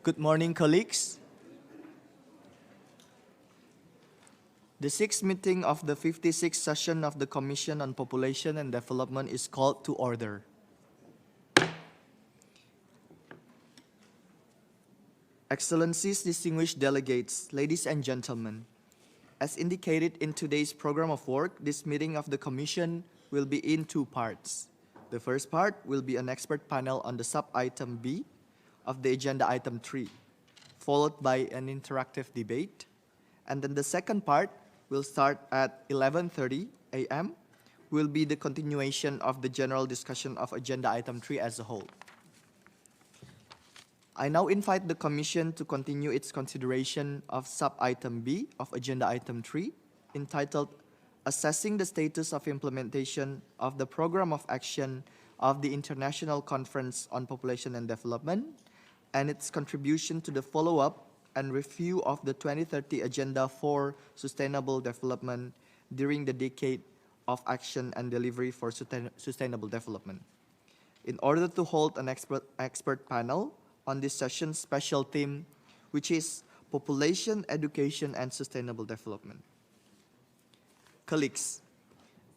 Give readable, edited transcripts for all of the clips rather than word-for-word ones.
Good morning, colleagues. The sixth meeting of the 56th session of the Commission on Population and Development is called to order. Excellencies, distinguished delegates, ladies and gentlemen, as indicated in today's program of work, this meeting of the Commission will be in two parts. The first part will be an expert panel on the sub-item B of the agenda item 3, followed by an interactive debate. And then the second part will start at 11:30 a.m., will be the continuation of the general discussion of agenda item 3 as a whole. I now invite the Commission to continue its consideration of sub-item B of agenda item 3, entitled Assessing the Status of Implementation of the Program of Action of the International Conference on Population and Development, and its contribution to the follow-up and review of the 2030 Agenda for Sustainable Development during the decade of action and delivery for sustainable development. In order to hold an expert panel on this session's special theme, which is Population, Education, and Sustainable Development. Colleagues,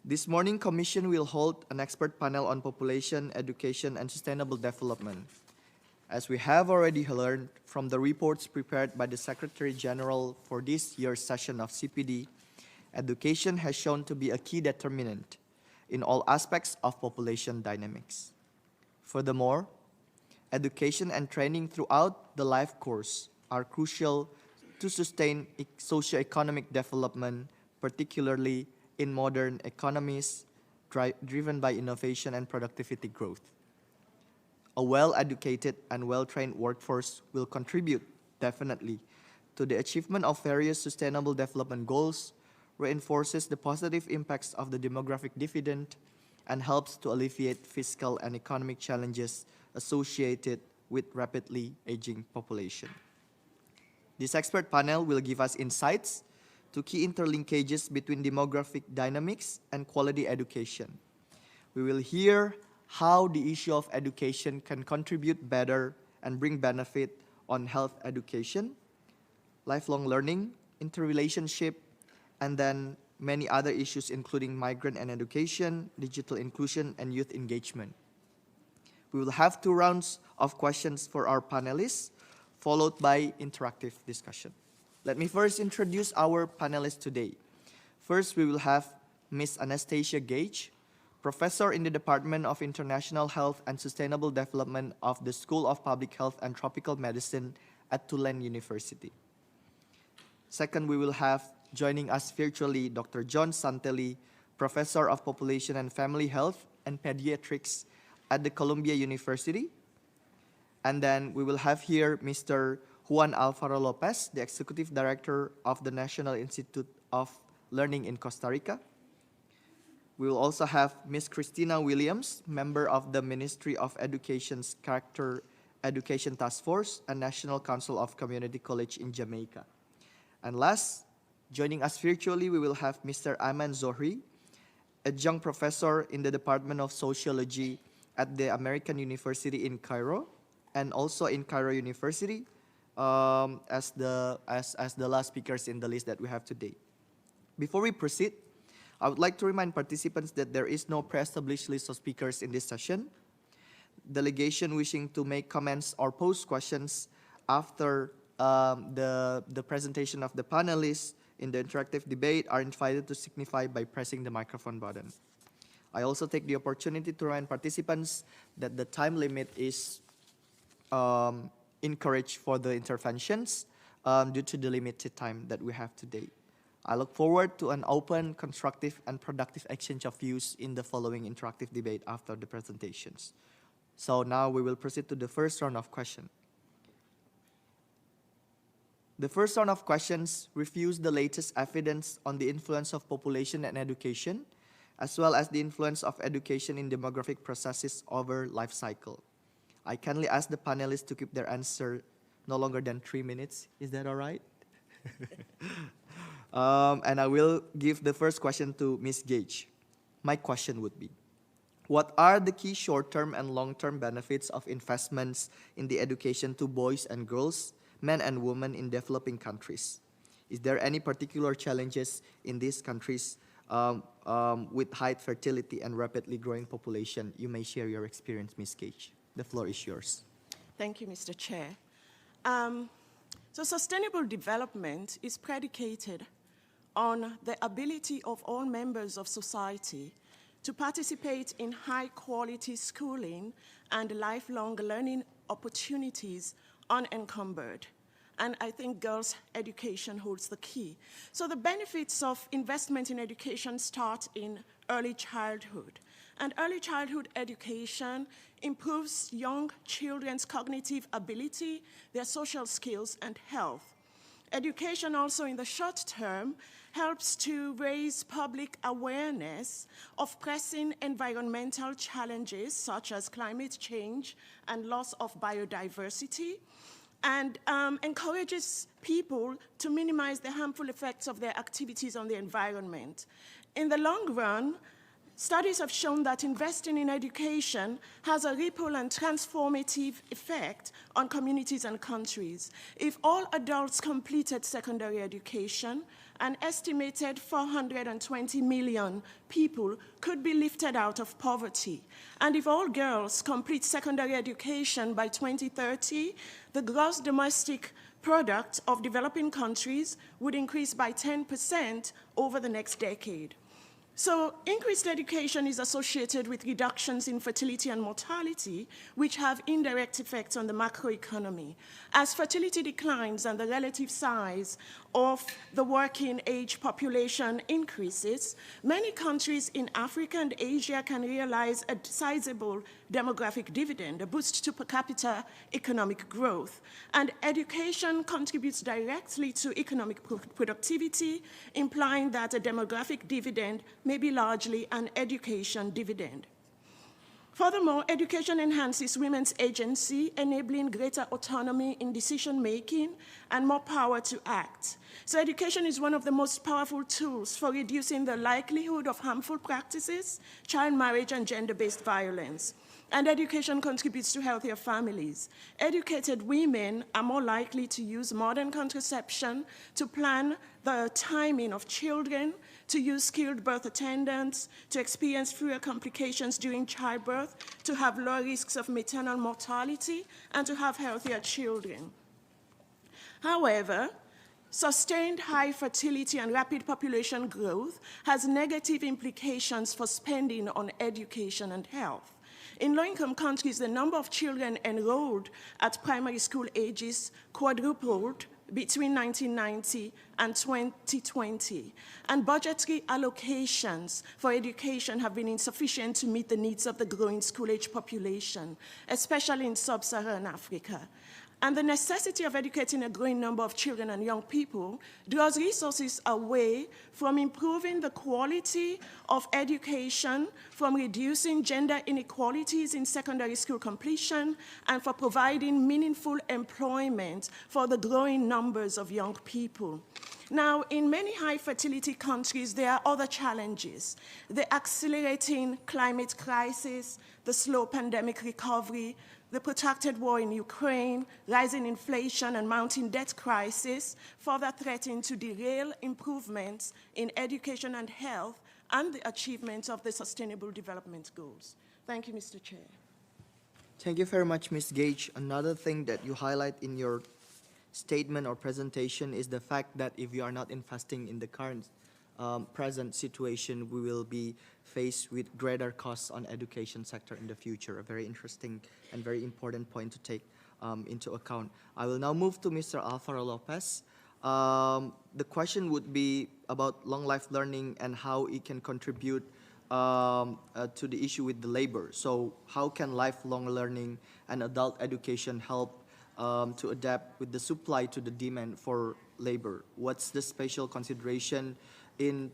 this morning Commission will hold an expert panel on population, education, and sustainable development. As we have already learned from the reports prepared by the Secretary General for this year's session of CPD, education has shown to be a key determinant in all aspects of population dynamics. Furthermore, education and training throughout the life course are crucial to sustain socio-economic development, particularly in modern economies driven by innovation and productivity growth. A well-educated and well-trained workforce will contribute, definitely, to the achievement of various sustainable development goals, reinforces the positive impacts of the demographic dividend, and helps to alleviate fiscal and economic challenges associated with rapidly aging population. This expert panel will give us insights to key interlinkages between demographic dynamics and quality education. We will hear how the issue of education can contribute better and bring benefit on health education, lifelong learning, interrelationship, and then many other issues including migrant and education, digital inclusion, and youth engagement. We will have 2 rounds of questions for our panelists, followed by interactive discussion. Let me first introduce our panelists today. First, we will have Ms. Anastasia Gage, Professor in the Department of International Health and Sustainable Development of the School of Public Health and Tropical Medicine at Tulane University. Second, we will have joining us virtually Dr. John Santelli, Professor of Population and Family Health and Pediatrics at the Columbia University. And then we will have here Mr. Juan Alvaro Lopez, the Executive Director of the National Institute of Learning in Costa Rica. We will also have Ms. Christina Williams, member of the Ministry of Education's Character Education Task Force and National Council of Community College in Jamaica. And last, joining us virtually, we will have Mr. Ayman Zohri, Adjunct Professor in the Department of Sociology at the American University in Cairo, and also in Cairo University, as the last speakers in the list that we have today. Before we proceed, I would like to remind participants that there is no pre-established list of speakers in this session. Delegation wishing to make comments or pose questions after the presentation of the panelists in the interactive debate are invited to signify by pressing the microphone button. I also take the opportunity to remind participants that the time limit is encouraged for the interventions due to the limited time that we have today. I look forward to an open, constructive, and productive exchange of views in the following interactive debate after the presentations. So now we will proceed to the first round of questions. The first round of questions reviews the latest evidence on the influence of population and education, as well as the influence of education in demographic processes over life cycle. I kindly ask the panelists to keep their answer no longer than 3 minutes. Is that all right? And I will give the first question to Ms. Gage. My question would be, What are the key short-term and long-term benefits of investments in the education to boys and girls, men and women in developing countries? Is there any particular challenges in these countries with high fertility and rapidly growing population? You may share your experience, Ms. Gage. The floor is yours. Thank you, Mr. Chair. So sustainable development is predicated on the ability of all members of society to participate in high-quality schooling and lifelong learning opportunities unencumbered. And I think girls' education holds the key. So the benefits of investment in education start in early childhood. And early childhood education improves young children's cognitive ability, their social skills, and health. Education also in the short term helps to raise public awareness of pressing environmental challenges such as climate change and loss of biodiversity, and encourages people to minimize the harmful effects of their activities on the environment. In the long run, studies have shown that investing in education has a ripple and transformative effect on communities and countries. If all adults completed secondary education, an estimated 420 million people could be lifted out of poverty. And if all girls complete secondary education by 2030, the gross domestic product of developing countries would increase by 10% over the next decade. So increased education is associated with reductions in fertility and mortality, which have indirect effects on the macroeconomy. As fertility declines and the relative size of the working age population increases, many countries in Africa and Asia can realize a sizable demographic dividend, a boost to per capita economic growth. And education contributes directly to economic productivity, implying that a demographic dividend may be largely an education dividend. Furthermore, education enhances women's agency, enabling greater autonomy in decision-making and more power to act. So education is one of the most powerful tools for reducing the likelihood of harmful practices, child marriage, and gender-based violence. And education contributes to healthier families. Educated women are more likely to use modern contraception, to plan the timing of children, to use skilled birth attendants, to experience fewer complications during childbirth, to have lower risks of maternal mortality, and to have healthier children. However, sustained high fertility and rapid population growth has negative implications for spending on education and health. In low-income countries, the number of children enrolled at primary school ages quadrupled between 1990 and 2020, and budgetary allocations for education have been insufficient to meet the needs of the growing school-age population, especially in sub-Saharan Africa. And the necessity of educating a growing number of children and young people draws resources away from improving the quality of education, from reducing gender inequalities in secondary school completion, and for providing meaningful employment for the growing numbers of young people. Now, in many high fertility countries, there are other challenges: the accelerating climate crisis, the slow pandemic recovery, the protracted war in Ukraine, rising inflation, and mounting debt crisis further threaten to derail improvements in education and health and the achievement of the Sustainable Development Goals. Thank you, Mr. Chair. Thank you very much, Ms. Gage. Another thing that you highlight in your statement or presentation is the fact that if you are not investing in the current present situation, we will be faced with greater costs on education sector in the future. A very interesting and very important point to take into account. I will now move to Mr. Alvaro Lopez. The question would be about long life learning and how it can contribute to the issue with the labor. So how can lifelong learning and adult education help to adapt with the supply to the demand for labor? What's the special consideration in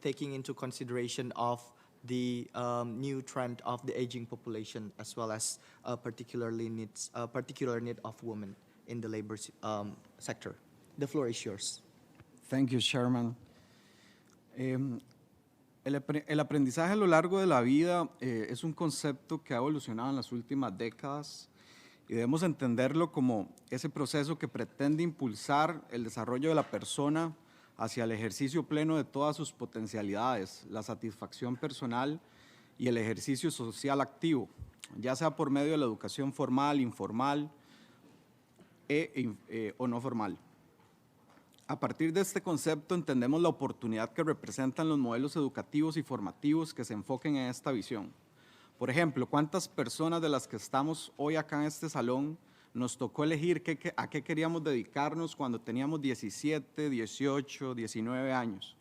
taking into consideration of the new trend of the aging population, as well as particular need of women in the labor sector? The floor is yours. Thank you, Chairman. El aprendizaje a lo largo de la vida es un concepto que ha evolucionado en las últimas décadas y debemos entenderlo como ese proceso que pretende impulsar el desarrollo de la persona hacia el ejercicio pleno de todas sus potencialidades, la satisfacción personal y el ejercicio social activo, ya sea por medio de la educación formal, informal o no formal. A partir de este concepto entendemos la oportunidad que representan los modelos educativos y formativos que se enfoquen en esta visión. Por ejemplo, ¿cuántas personas de las que estamos hoy acá en este salón nos tocó elegir a qué queríamos dedicarnos cuando teníamos 17, 18, 19 años?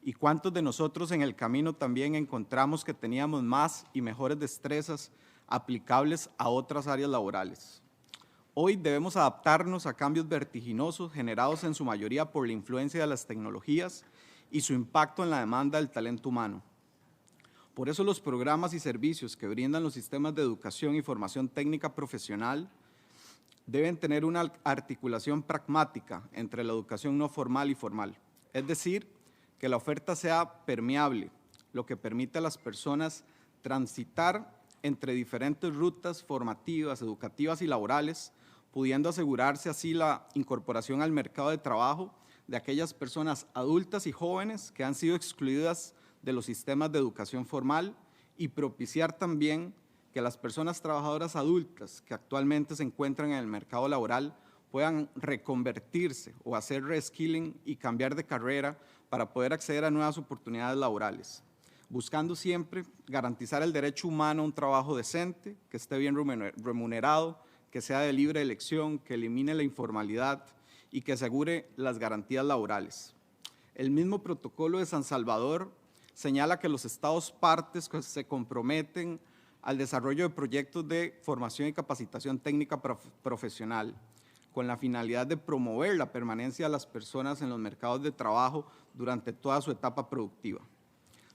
¿Y cuántos de nosotros en el camino también encontramos que teníamos más y mejores destrezas aplicables a otras áreas laborales? Hoy debemos adaptarnos a cambios vertiginosos generados en su mayoría por la influencia de las tecnologías y su impacto en la demanda del talento humano. Por eso los programas y servicios que brindan los sistemas de educación y formación técnica profesional deben tener una articulación pragmática entre la educación no formal y formal. Es decir, que la oferta sea permeable, lo que permite a las personas transitar entre diferentes rutas formativas, educativas y laborales, pudiendo asegurarse así la incorporación al mercado de trabajo de aquellas personas adultas y jóvenes que han sido excluidas de los sistemas de educación formal y propiciar también que las personas trabajadoras adultas que actualmente se encuentran en el mercado laboral puedan reconvertirse o hacer reskilling y cambiar de carrera para poder acceder a nuevas oportunidades laborales, buscando siempre garantizar el derecho humano a un trabajo decente, que esté bien remunerado, que sea de libre elección, que elimine la informalidad y que asegure las garantías laborales. El mismo protocolo de San Salvador señala que los estados partes se comprometen al desarrollo de proyectos de formación y capacitación técnica profesional con la finalidad de promover la permanencia de las personas en los mercados de trabajo durante toda su etapa productiva.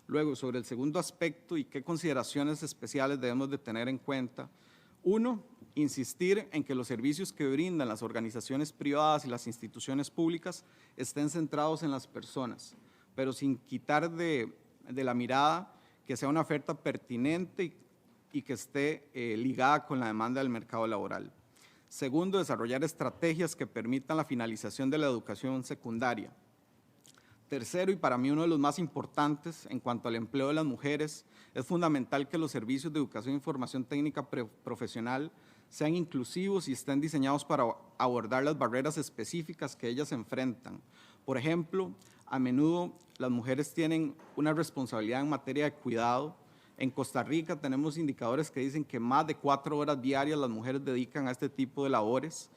Luego, sobre el segundo aspecto y qué consideraciones especiales debemos de tener en cuenta. Uno, insistir en que los servicios que brindan las organizaciones privadas y las instituciones públicas estén centrados en las personas, pero sin quitar de la mirada que sea una oferta pertinente y que esté ligada con la demanda del mercado laboral. Segundo, desarrollar estrategias que permitan la finalización de la educación secundaria. Tercero, y para mí uno de los más importantes en cuanto al empleo de las mujeres, es fundamental que los servicios de educación y formación técnica profesional sean inclusivos y estén diseñados para abordar las barreras específicas que ellas enfrentan. Por ejemplo, a menudo las mujeres tienen una responsabilidad en materia de cuidado. En Costa Rica tenemos indicadores que dicen que más de 4 horas diarias las mujeres dedican a este tipo de labores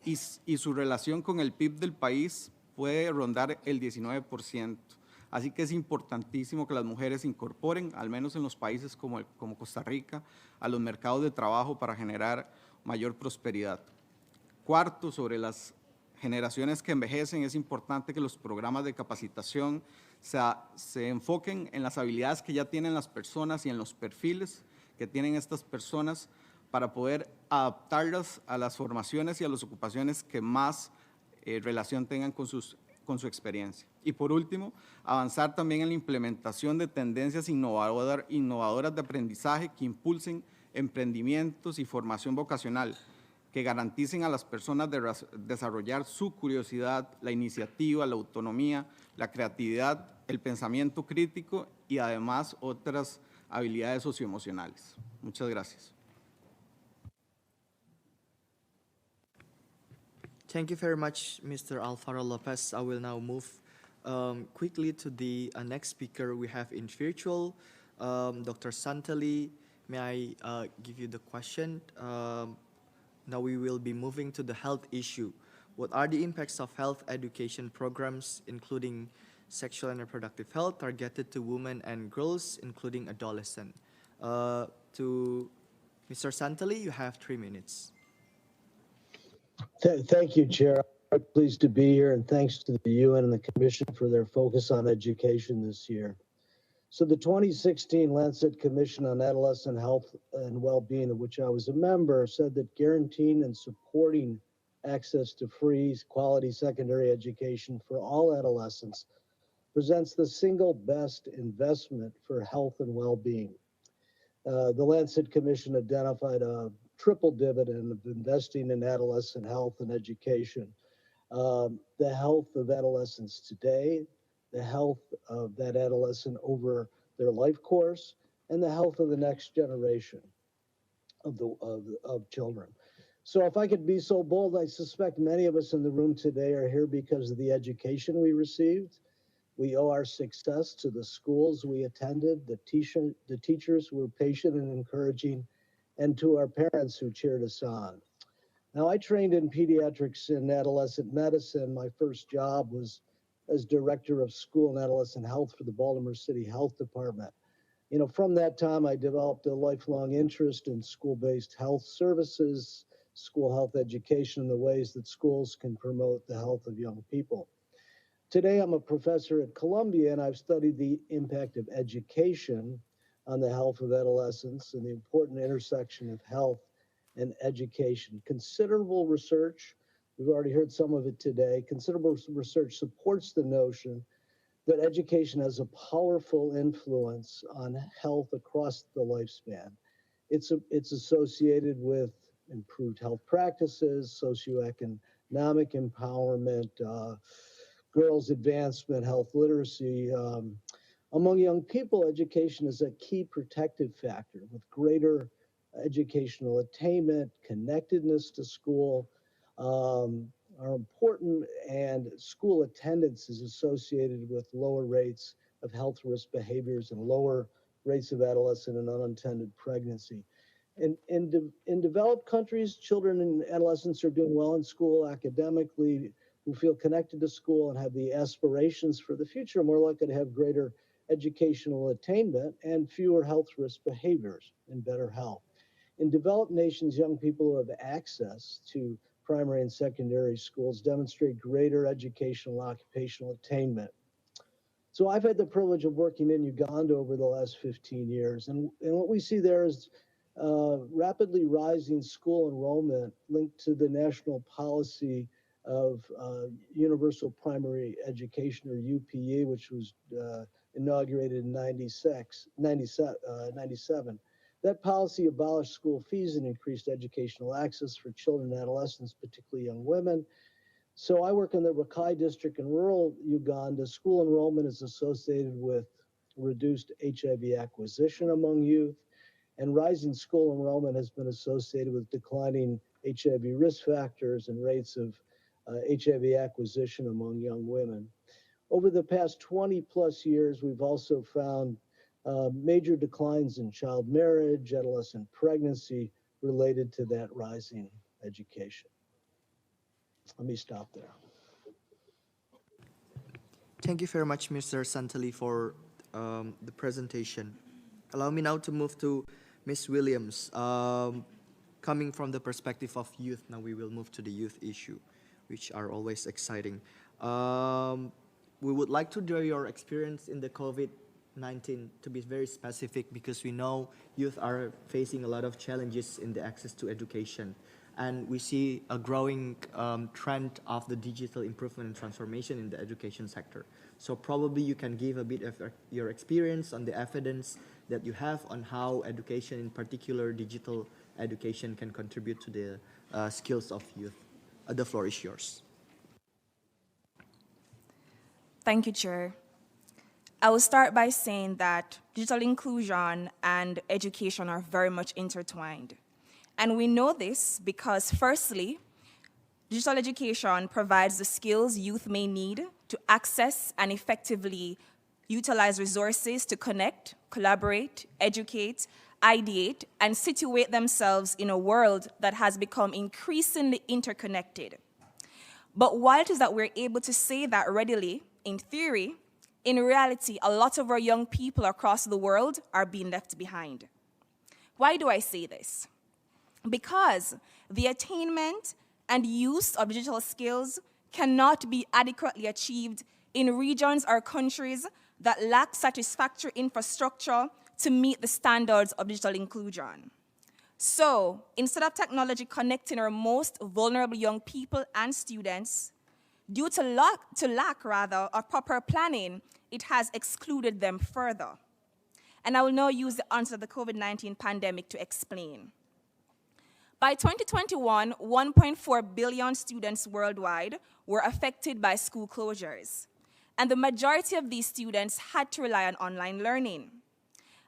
y su relación con el PIB del país puede rondar el 19%. Así que es importantísimo que las mujeres se incorporen, al menos en los países como Costa Rica, a los mercados de trabajo para generar mayor prosperidad. Cuarto, sobre las generaciones que envejecen, es importante que los programas de capacitación se enfoquen en las habilidades que ya tienen las personas y en los perfiles que tienen estas personas para poder adaptarlas a las formaciones y a las ocupaciones que más relación tengan con su experiencia. Y por último, avanzar también en la implementación de tendencias innovadoras de aprendizaje que impulsen emprendimientos y formación vocacional, que garanticen a las personas desarrollar su curiosidad, la iniciativa, la autonomía, la creatividad, el pensamiento crítico y además otras habilidades socioemocionales. Muchas gracias. Thank you very much, Mr. Alvaro Lopez. I will now move quickly to the next speaker we have in virtual, Dr. Santali. May I give you the question? Now we will be moving to the health issue. What are the impacts of health education programs, including sexual and reproductive health, targeted to women and girls, including adolescents? To Mr. Santali, you have 3 minutes. Thank you, Chair. I'm pleased to be here, and thanks to the UN and the Commission for their focus on education this year. So the 2016 Lancet Commission on Adolescent Health and Well-Being, of which I was a member, said that guaranteeing and supporting access to free, quality secondary education for all adolescents presents the single best investment for health and well-being. The Lancet Commission identified a triple dividend of investing in adolescent health and education. The health of adolescents today, the health of that adolescent over their life course, and the health of the next generation of children. So if I could be so bold, I suspect many of us in the room today are here because of the education we received. We owe our success to the schools we attended, the teachers who were patient and encouraging, and to our parents who cheered us on. Now, I trained in pediatrics and adolescent medicine. My first job was as director of school and adolescent health for the Baltimore City Health Department. You know, from that time, I developed a lifelong interest in school-based health services, school health education, and the ways that schools can promote the health of young people. Today, I'm a professor at Columbia, and I've studied the impact of education on the health of adolescents and the important intersection of health and education. Considerable research, we've already heard some of it today, considerable research supports the notion that education has a powerful influence on health across the lifespan. It's associated with improved health practices, socioeconomic empowerment, girls' advancement, health literacy. Among young people, education is a key protective factor with greater educational attainment, connectedness to school, are important, and school attendance is associated with lower rates of health risk behaviors and lower rates of adolescent and unintended pregnancy. In developed countries, children and adolescents are doing well in school academically, who feel connected to school and have the aspirations for the future, are more likely to have greater educational attainment and fewer health risk behaviors and better health. In developed nations, young people who have access to primary and secondary schools demonstrate greater educational occupational attainment. So I've had the privilege of working in Uganda over the last 15 years, and what we see there is rapidly rising school enrollment linked to the national policy of universal primary education, or UPE, which was inaugurated in 97. That policy abolished school fees and increased educational access for children and adolescents, particularly young women. So I work in the Rakai district in rural Uganda. School enrollment is associated with reduced HIV acquisition among youth, and rising school enrollment has been associated with declining HIV risk factors and rates of HIV acquisition among young women. Over the past 20 plus years, we've also found major declines in child marriage, adolescent pregnancy related to that rising education. Let me stop there. Thank you very much, Mr. Santali, for the presentation. Allow me now to move to Ms. Williams. Coming from the perspective of youth, now we will move to the youth issue, which are always exciting. We would like to hear your experience in the COVID-19, to be very specific, because we know youth are facing a lot of challenges in the access to education. And we see a growing trend of the digital improvement and transformation in the education sector. So probably you can give a bit of your experience on the evidence that you have on how education, in particular digital education, can contribute to the skills of youth. The floor is yours. Thank you, Chair. I will start by saying that digital inclusion and education are very much intertwined. And we know this because, firstly, digital education provides the skills youth may need to access and effectively utilize resources to connect, collaborate, educate, ideate, and situate themselves in a world that has become increasingly interconnected. But while it is that we're able to say that readily, in theory, in reality, a lot of our young people across the world are being left behind. Why do I say this? Because the attainment and use of digital skills cannot be adequately achieved in regions or countries that lack satisfactory infrastructure to meet the standards of digital inclusion. So, instead of technology connecting our most vulnerable young people and students, due to lack of proper planning it has excluded them further. And I will now use the onset of the COVID-19 pandemic to explain. By 2021, 1.4 billion students worldwide were affected by school closures, and the majority of these students had to rely on online learning.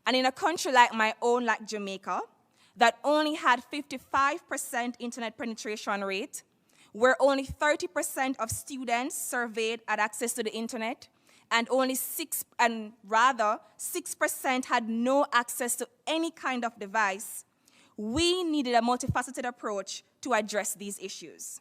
And in a country like my own, like Jamaica, that only had 55% internet penetration rate, where only 30% of students surveyed had access to the internet, and only 6% had no access to any kind of device, we needed a multifaceted approach to address these issues.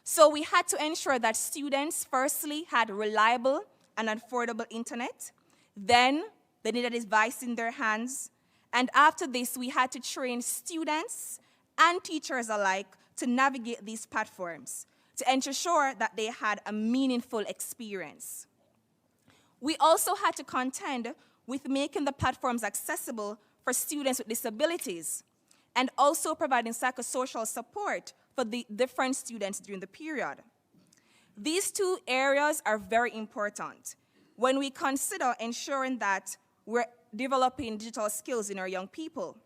So we had to ensure that students firstly had reliable and affordable internet, then they needed a device in their hands, and after this we had to train students and teachers alike to navigate these platforms to ensure that they had a meaningful experience. We also had to contend with making the platforms accessible for students with disabilities and also providing psychosocial support for the different students during the period. These two areas are very important when we consider ensuring that we're developing digital skills in our young people.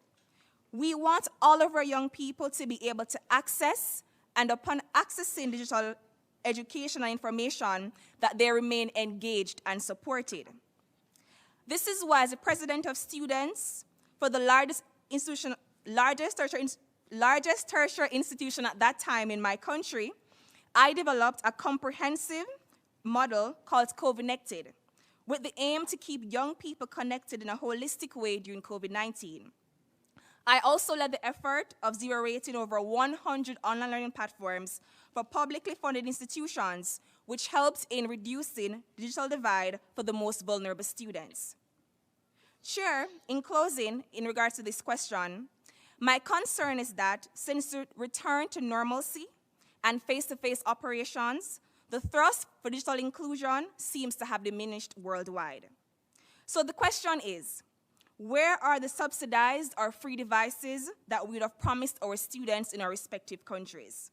We want all of our young people to be able to access, and upon accessing digital education and information, that they remain engaged and supported. This is why, as the president of students for the largest tertiary institution at that time in my country, I developed a comprehensive model called COVIDnected, with the aim to keep young people connected in a holistic way during COVID-19. I also led the effort of zero rating over 100 online learning platforms for publicly funded institutions, which helps in reducing the digital divide for the most vulnerable students. Chair, in closing, in regards to this question, my concern is that since the return to normalcy and face-to-face operations, the thrust for digital inclusion seems to have diminished worldwide. So the question is, where are the subsidized or free devices that we would have promised our students in our respective countries?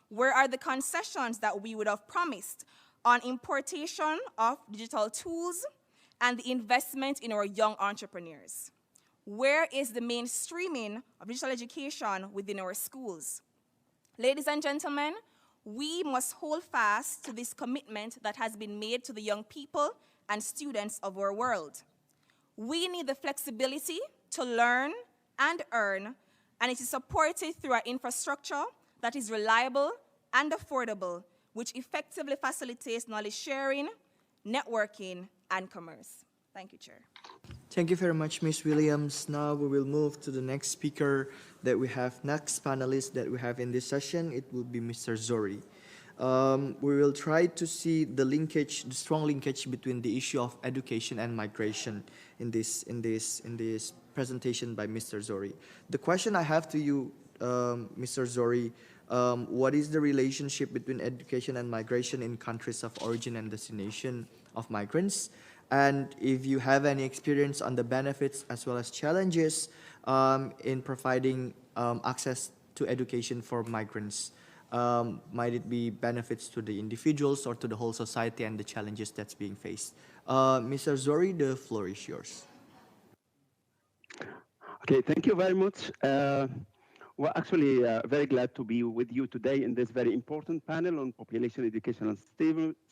Where are the concessions that we would have promised on importation of digital tools and the investment in our young entrepreneurs? Where is the mainstreaming of digital education within our schools? Ladies and gentlemen, we must hold fast to this commitment that has been made to the young people and students of our world. We need the flexibility to learn and earn, and it is supported through our infrastructure that is reliable and affordable, which effectively facilitates knowledge sharing, networking, and commerce. Thank you, Chair. Thank you very much, Ms. Williams. Now we will move to the next speaker that we have, next panelist that we have in this session. It will be Mr. Zohri. We will try to see the linkage, the strong linkage between the issue of education and migration in this presentation by Mr. Zohri. The question I have to you, Mr. Zohri, what is the relationship between education and migration in countries of origin and destination of migrants? And if you have any experience on the benefits as well as challenges in providing access to education for migrants, might it be benefits to the individuals or to the whole society and the challenges that's being faced? Mr. Zohri, the floor is yours. Okay, thank you very much. We're actually very glad to be with you today in this very important panel on population, education, and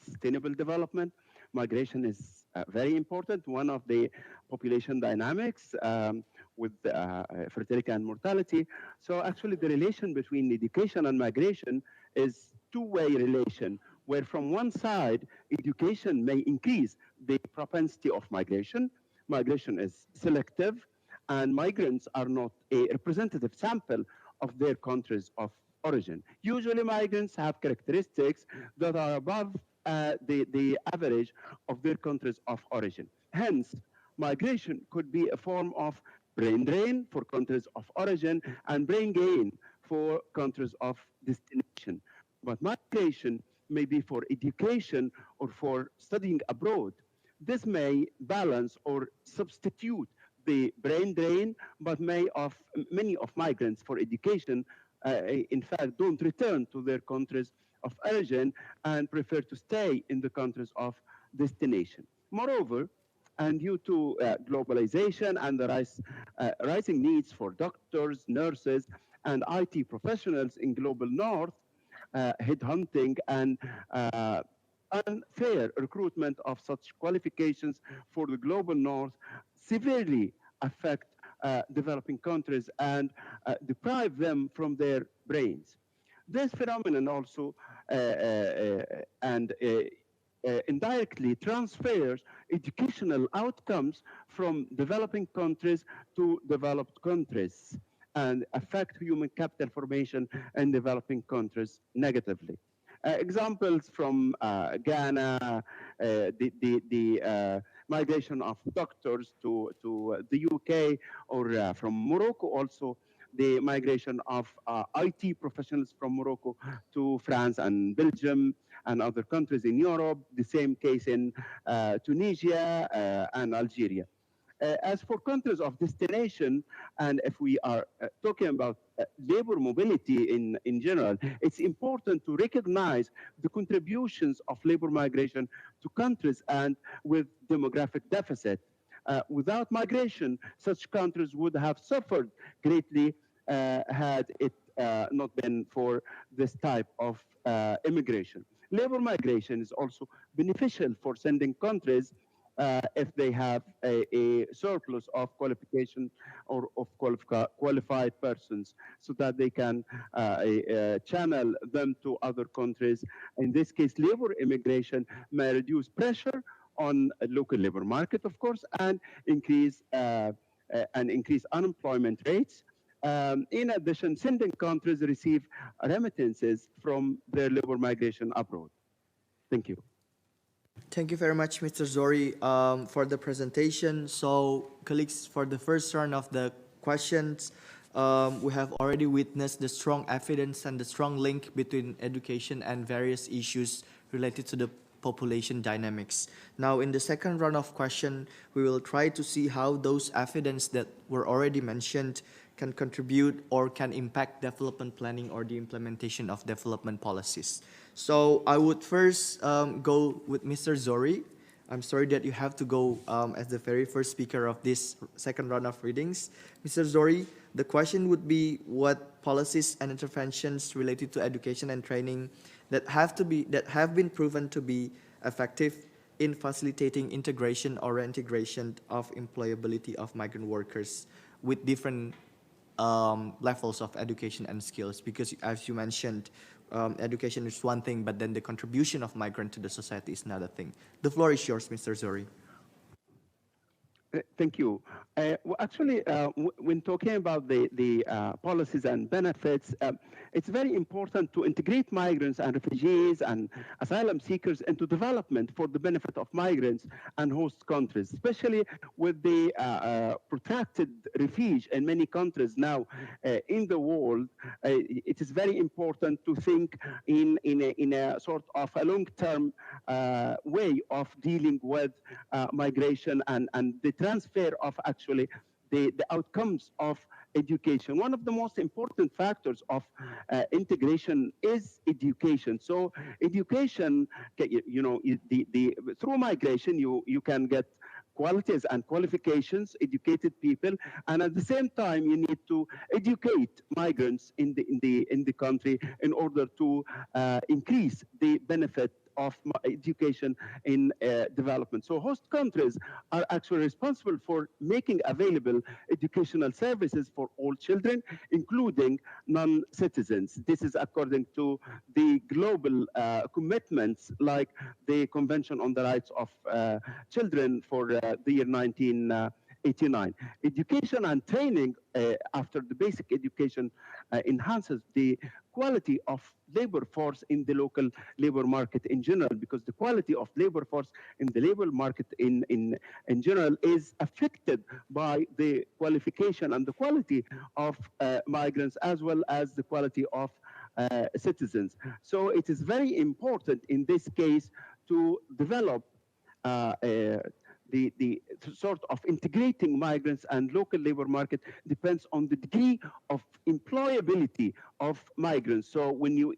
sustainable development. Migration is very important, one of the population dynamics with fertility and mortality. So actually the relation between education and migration is two-way relation, where from one side, education may increase the propensity of migration. Migration is selective, and migrants are not a representative sample of their countries of origin. Usually migrants have characteristics that are above the average of their countries of origin. Hence, migration could be a form of brain drain for countries of origin and brain gain for countries of destination. But migration may be for education or for studying abroad. This may balance or substitute the brain drain, but many of migrants for education, in fact, don't return to their countries of origin and prefer to stay in the countries of destination. Moreover, and due to globalization and the rising needs for doctors, nurses, and IT professionals in global north, headhunting and unfair recruitment of such qualifications for the global north severely affect developing countries and deprive them from their brains. This phenomenon also and indirectly transfers educational outcomes from developing countries to developed countries and affect human capital formation in developing countries negatively. Examples from Ghana, the migration of doctors to the UK, or from Morocco also, the migration of IT professionals from Morocco to France and Belgium and other countries in Europe, the same case in Tunisia and Algeria. As for countries of destination, and if we are talking about labor mobility in general, it's important to recognize the contributions of labor migration to countries and with demographic deficit. Without migration, such countries would have suffered greatly had it not been for this type of immigration. Labor migration is also beneficial for sending countries if they have a surplus of qualification or of qualified persons, so that they can channel them to other countries. In this case, labor immigration may reduce pressure on a local labor market, of course, and increase unemployment rates. In addition, sending countries receive remittances from their labor migration abroad. Thank you. Thank you very much, Mr. Zori, for the presentation. So, colleagues, for the first round of the questions, we have already witnessed the strong evidence and the strong link between education and various issues related to the population dynamics. Now, in the second round of question, we will try to see how those evidence that were already mentioned can contribute or can impact development planning or the implementation of development policies. So I would first go with Mr. Zori. I'm sorry that you have to go as the very first speaker of this second round of readings. Mr. Zori, the question would be what policies and interventions related to education and training that have been proven to be effective in facilitating integration or reintegration of employability of migrant workers with different levels of education and skills, because as you mentioned, education is one thing, but then the contribution of migrant to the society is another thing. The floor is yours, Mr. Zori. Thank you. Well, actually, when talking about the policies and benefits, it's very important to integrate migrants and refugees and asylum seekers into development for the benefit of migrants and host countries, especially with the protracted refuge in many countries now in the world. It is very important to think in a sort of a long-term way of dealing with migration and the transfer of actually the outcomes of education. One of the most important factors of integration is education. So education, through migration, you can get qualities and qualifications, educated people, and at the same time you need to educate migrants in the country in order to increase the benefit of education in development. So host countries are actually responsible for making available educational services for all children, including non-citizens. This is according to the global commitments like the Convention on the Rights of Children for the year 1989. Education and training after the basic education enhances the quality of labor force in the local labor market in general, because the quality of labor force in the labor market in general is affected by the qualification and the quality of migrants as well as the quality of citizens. So it is very important in this case to develop the sort of integrating migrants and local labor market depends on the degree of employability of migrants. So when you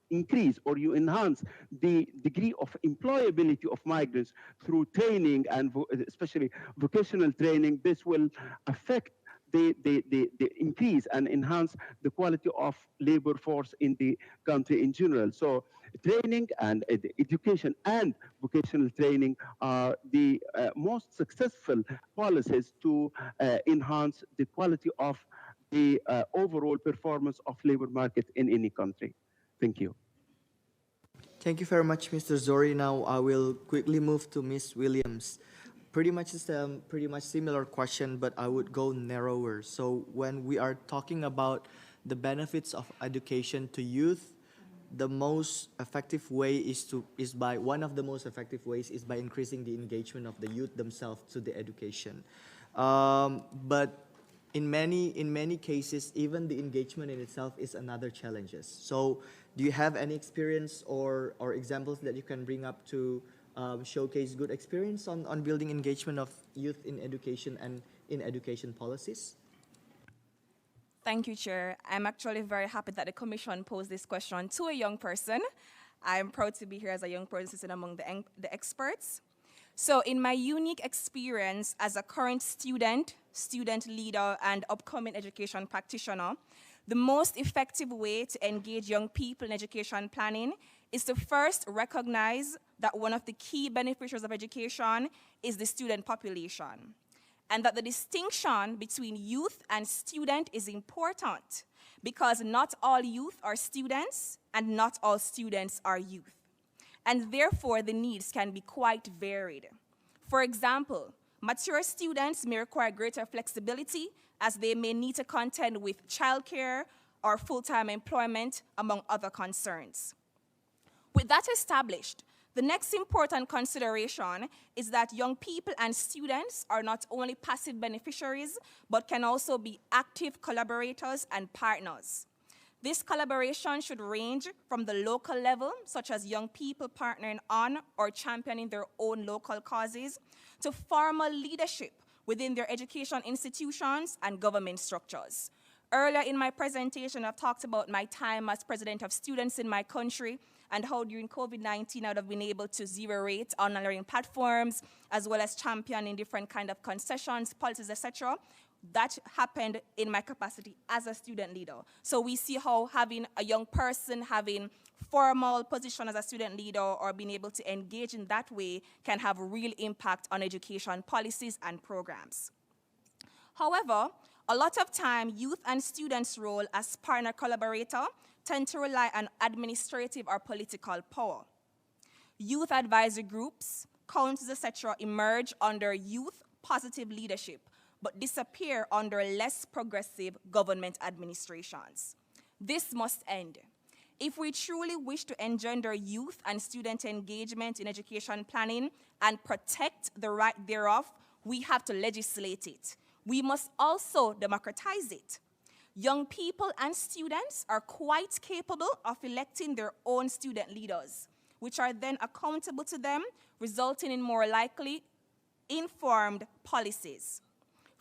increase or you enhance the degree of employability of migrants through training and especially vocational training, this will affect the increase and enhance the quality of labor force in the country in general. So training and education and vocational training are the most successful policies to enhance the quality of the overall performance of labor market in any country. Thank you. Thank you very much, Mr. Zori. Now I will quickly move to Ms. Williams. Pretty much it's a pretty much similar question, but I would go narrower. So when we are talking about the benefits of education to youth, the most effective way is by one of the most effective ways is by increasing the engagement of the youth themselves to the education. But in many cases, even the engagement in itself is another challenges. So do you have any experience or examples that you can bring up to showcase good experience on building engagement of youth in education and in education policies? Thank you, Chair. I'm actually very happy that the Commission posed this question to a young person. I'm proud to be here as a young person sitting among the experts. So in my unique experience as a current student leader, and upcoming education practitioner, the most effective way to engage young people in education planning is to first recognize that one of the key beneficiaries of education is the student population, and that the distinction between youth and student is important because not all youth are students and not all students are youth. And therefore, the needs can be quite varied. For example, mature students may require greater flexibility as they may need to contend with childcare or full-time employment, among other concerns. With that established, the next important consideration is that young people and students are not only passive beneficiaries, but can also be active collaborators and partners. This collaboration should range from the local level, such as young people partnering on or championing their own local causes, to formal leadership within their education institutions and government structures. Earlier in my presentation, I've talked about my time as president of students in my country and how during COVID-19 I would have been able to zero rate online learning platforms, as well as championing different kind of concessions, policies, etc. That happened in my capacity as a student leader. So we see how having a young person having formal position as a student leader or being able to engage in that way can have a real impact on education policies and programs. However, a lot of time, youth and students' role as partner collaborator tend to rely on administrative or political power. Youth advisory groups, councils, etc. emerge under youth positive leadership, but disappear under less progressive government administrations. This must end. If we truly wish to engender youth and student engagement in education planning and protect the right thereof, we have to legislate it. We must also democratize it. Young people and students are quite capable of electing their own student leaders, which are then accountable to them, resulting in more likely informed policies.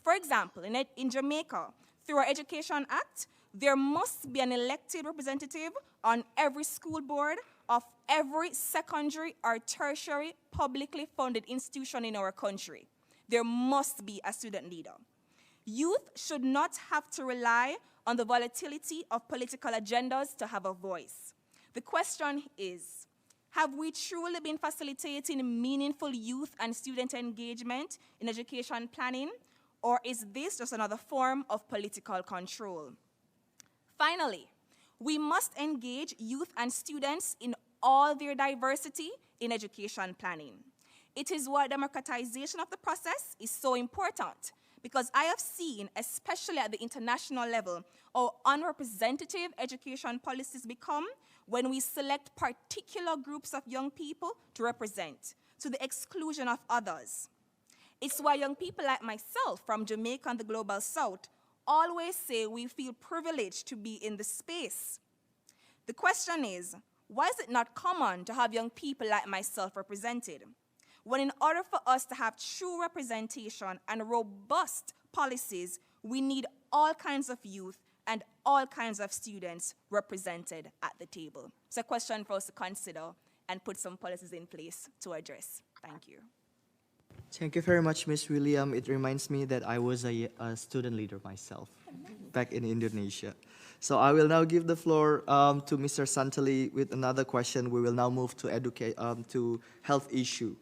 For example, in Jamaica, through our Education Act, there must be an elected representative on every school board of every secondary or tertiary publicly funded institution in our country. There must be a student leader. Youth should not have to rely on the volatility of political agendas to have a voice. The question is, have we truly been facilitating meaningful youth and student engagement in education planning, or is this just another form of political control? Finally, we must engage youth and students in all their diversity in education planning. It is why democratization of the process is so important, because I have seen, especially at the international level, how unrepresentative education policies become when we select particular groups of young people to represent, to the exclusion of others. It's why young people like myself from Jamaica and the Global South always say we feel privileged to be in the space. The question is, why is it not common to have young people like myself represented? When in order for us to have true representation and robust policies, we need all kinds of youth and all kinds of students represented at the table. It's a question for us to consider and put some policies in place to address. Thank you. Thank you very much, Ms. William. It reminds me that I was a student leader myself back in Indonesia. So I will now give the floor to Mr. Santali with another question. We will now move to health issue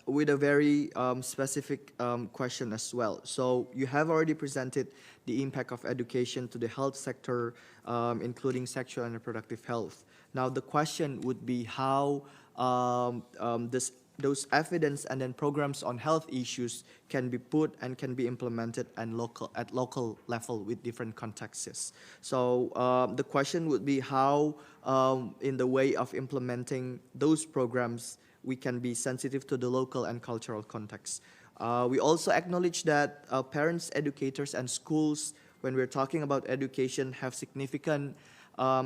with a very specific question as well. So you have already presented the impact of education to the health sector, including sexual and reproductive health. Now the question would be how those evidence and then programs on health issues can be put and can be implemented and at local level with different contexts. So the question would be how, in the way of implementing those programs, we can be sensitive to the local and cultural context. We also acknowledge that parents, educators, and schools, when we're talking about education, have significant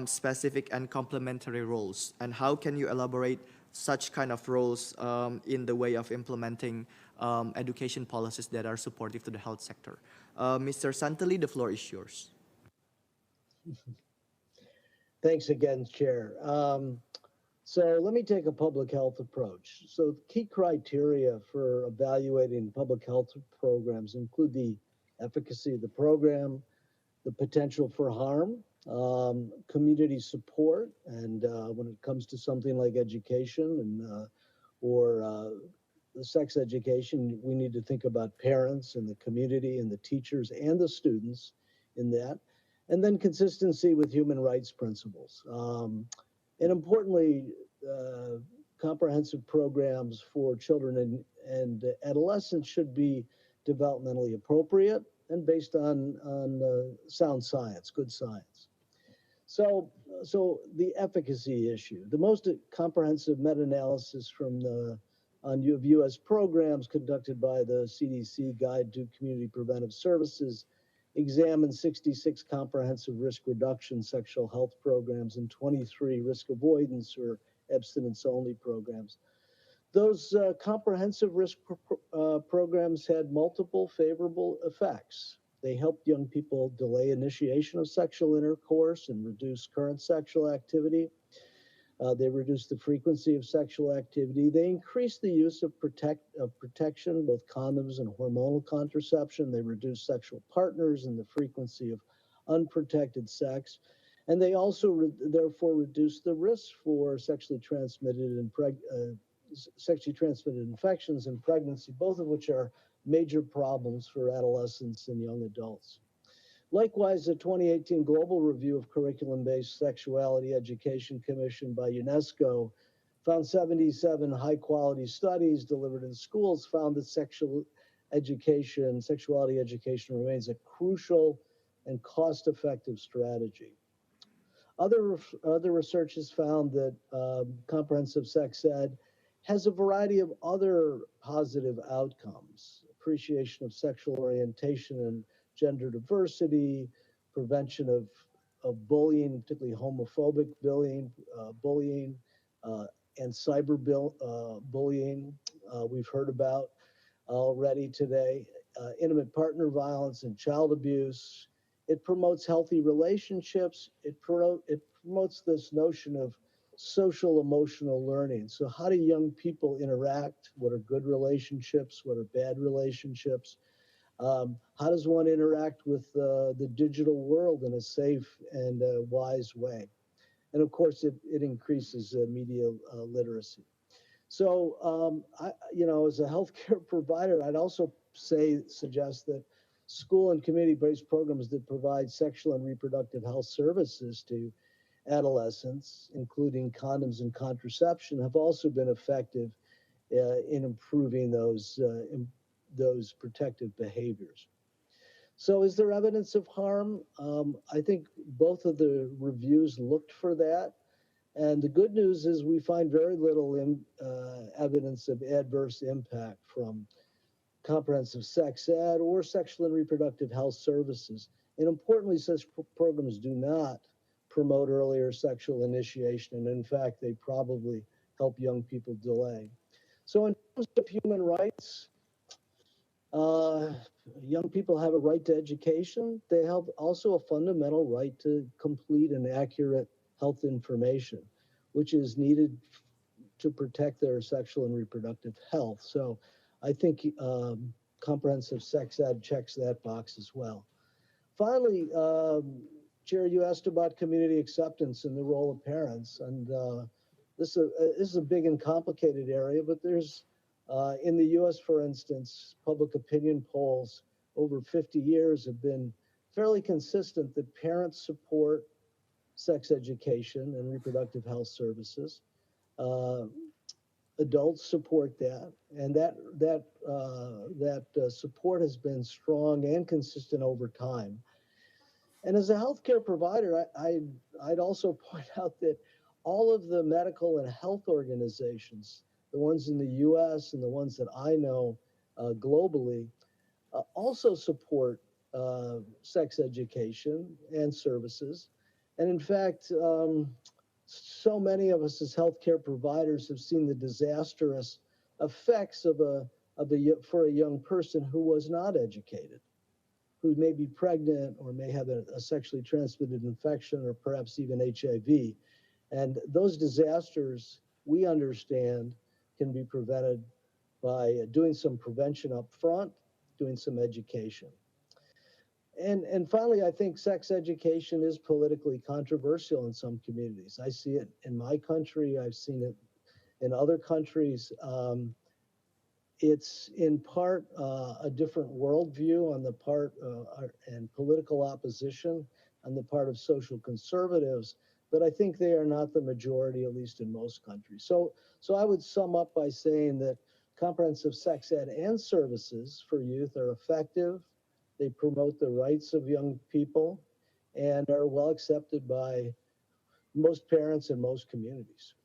specific and complementary roles. And how can you elaborate such kind of roles in the way of implementing education policies that are supportive to the health sector? Mr. Santali, the floor is yours. Thanks again, Chair. So let me take a public health approach. So key criteria for evaluating public health programs include the efficacy of the program, the potential for harm, community support, and when it comes to something like education and or sex education, we need to think about parents and the community and the teachers and the students in that, and then consistency with human rights principles. And importantly, comprehensive programs for children and adolescents should be developmentally appropriate and based on sound science, good science. So the efficacy issue, the most comprehensive meta-analysis on U.S. programs conducted by the CDC Guide to Community Preventive Services examined 66 comprehensive risk reduction sexual health programs and 23 risk avoidance or abstinence-only programs. Those comprehensive risk programs had multiple favorable effects. They helped young people delay initiation of sexual intercourse and reduce current sexual activity. They reduced the frequency of sexual activity. They increased the use of protection, both condoms and hormonal contraception. They reduced sexual partners and the frequency of unprotected sex. And they also therefore reduced the risk for sexually transmitted infections and pregnancy, both of which are major problems for adolescents and young adults. Likewise, the 2018 Global Review of Curriculum-Based Sexuality Education commissioned by UNESCO found 77 high-quality studies delivered in schools found that sexuality education remains a crucial and cost-effective strategy. Other research has found that comprehensive sex ed has a variety of other positive outcomes: appreciation of sexual orientation and gender diversity, prevention of bullying, particularly homophobic bullying, and cyber bullying we've heard about already today, intimate partner violence and child abuse. It promotes healthy relationships. It promotes this notion of social emotional learning. So how do young people interact? What are good relationships? What are bad relationships? How does one interact with the digital world in a safe and wise way? And of course, it increases media literacy. So, as a healthcare provider, I'd also suggest that school and community-based programs that provide sexual and reproductive health services to adolescents, including condoms and contraception, have also been effective in improving those protective behaviors. So is there evidence of harm? I think both of the reviews looked for that. And the good news is we find very little evidence of adverse impact from comprehensive sex ed or sexual and reproductive health services. And importantly, such programs do not promote earlier sexual initiation. And in fact, they probably help young people delay. So in terms of human rights, young people have a right to education. They have also a fundamental right to complete and accurate health information, which is needed to protect their sexual and reproductive health. So I think comprehensive sex ed checks that box as well. Finally, Chair, you asked about community acceptance and the role of parents. And this is a big and complicated area, but there's, in the US, for instance, public opinion polls over 50 years have been fairly consistent that parents support sex education and reproductive health services. Adults support that, and that support has been strong and consistent over time. And as a healthcare provider, I'd also point out that all of the medical and health organizations, the ones in the US and the ones that I know globally, also support sex education and services. And in fact, so many of us as healthcare providers have seen the disastrous effects for a young person who was not educated, who may be pregnant or may have a sexually transmitted infection or perhaps even HIV. And those disasters, we understand, can be prevented by doing some prevention up front, doing some education. And finally, I think sex education is politically controversial in some communities. I see it in my country. I've seen it in other countries. It's in part a different worldview on the part and political opposition on the part of social conservatives, but I think they are not the majority, at least in most countries. So I would sum up by saying that comprehensive sex ed and services for youth are effective. They promote the rights of young people and are well accepted by most parents and most communities.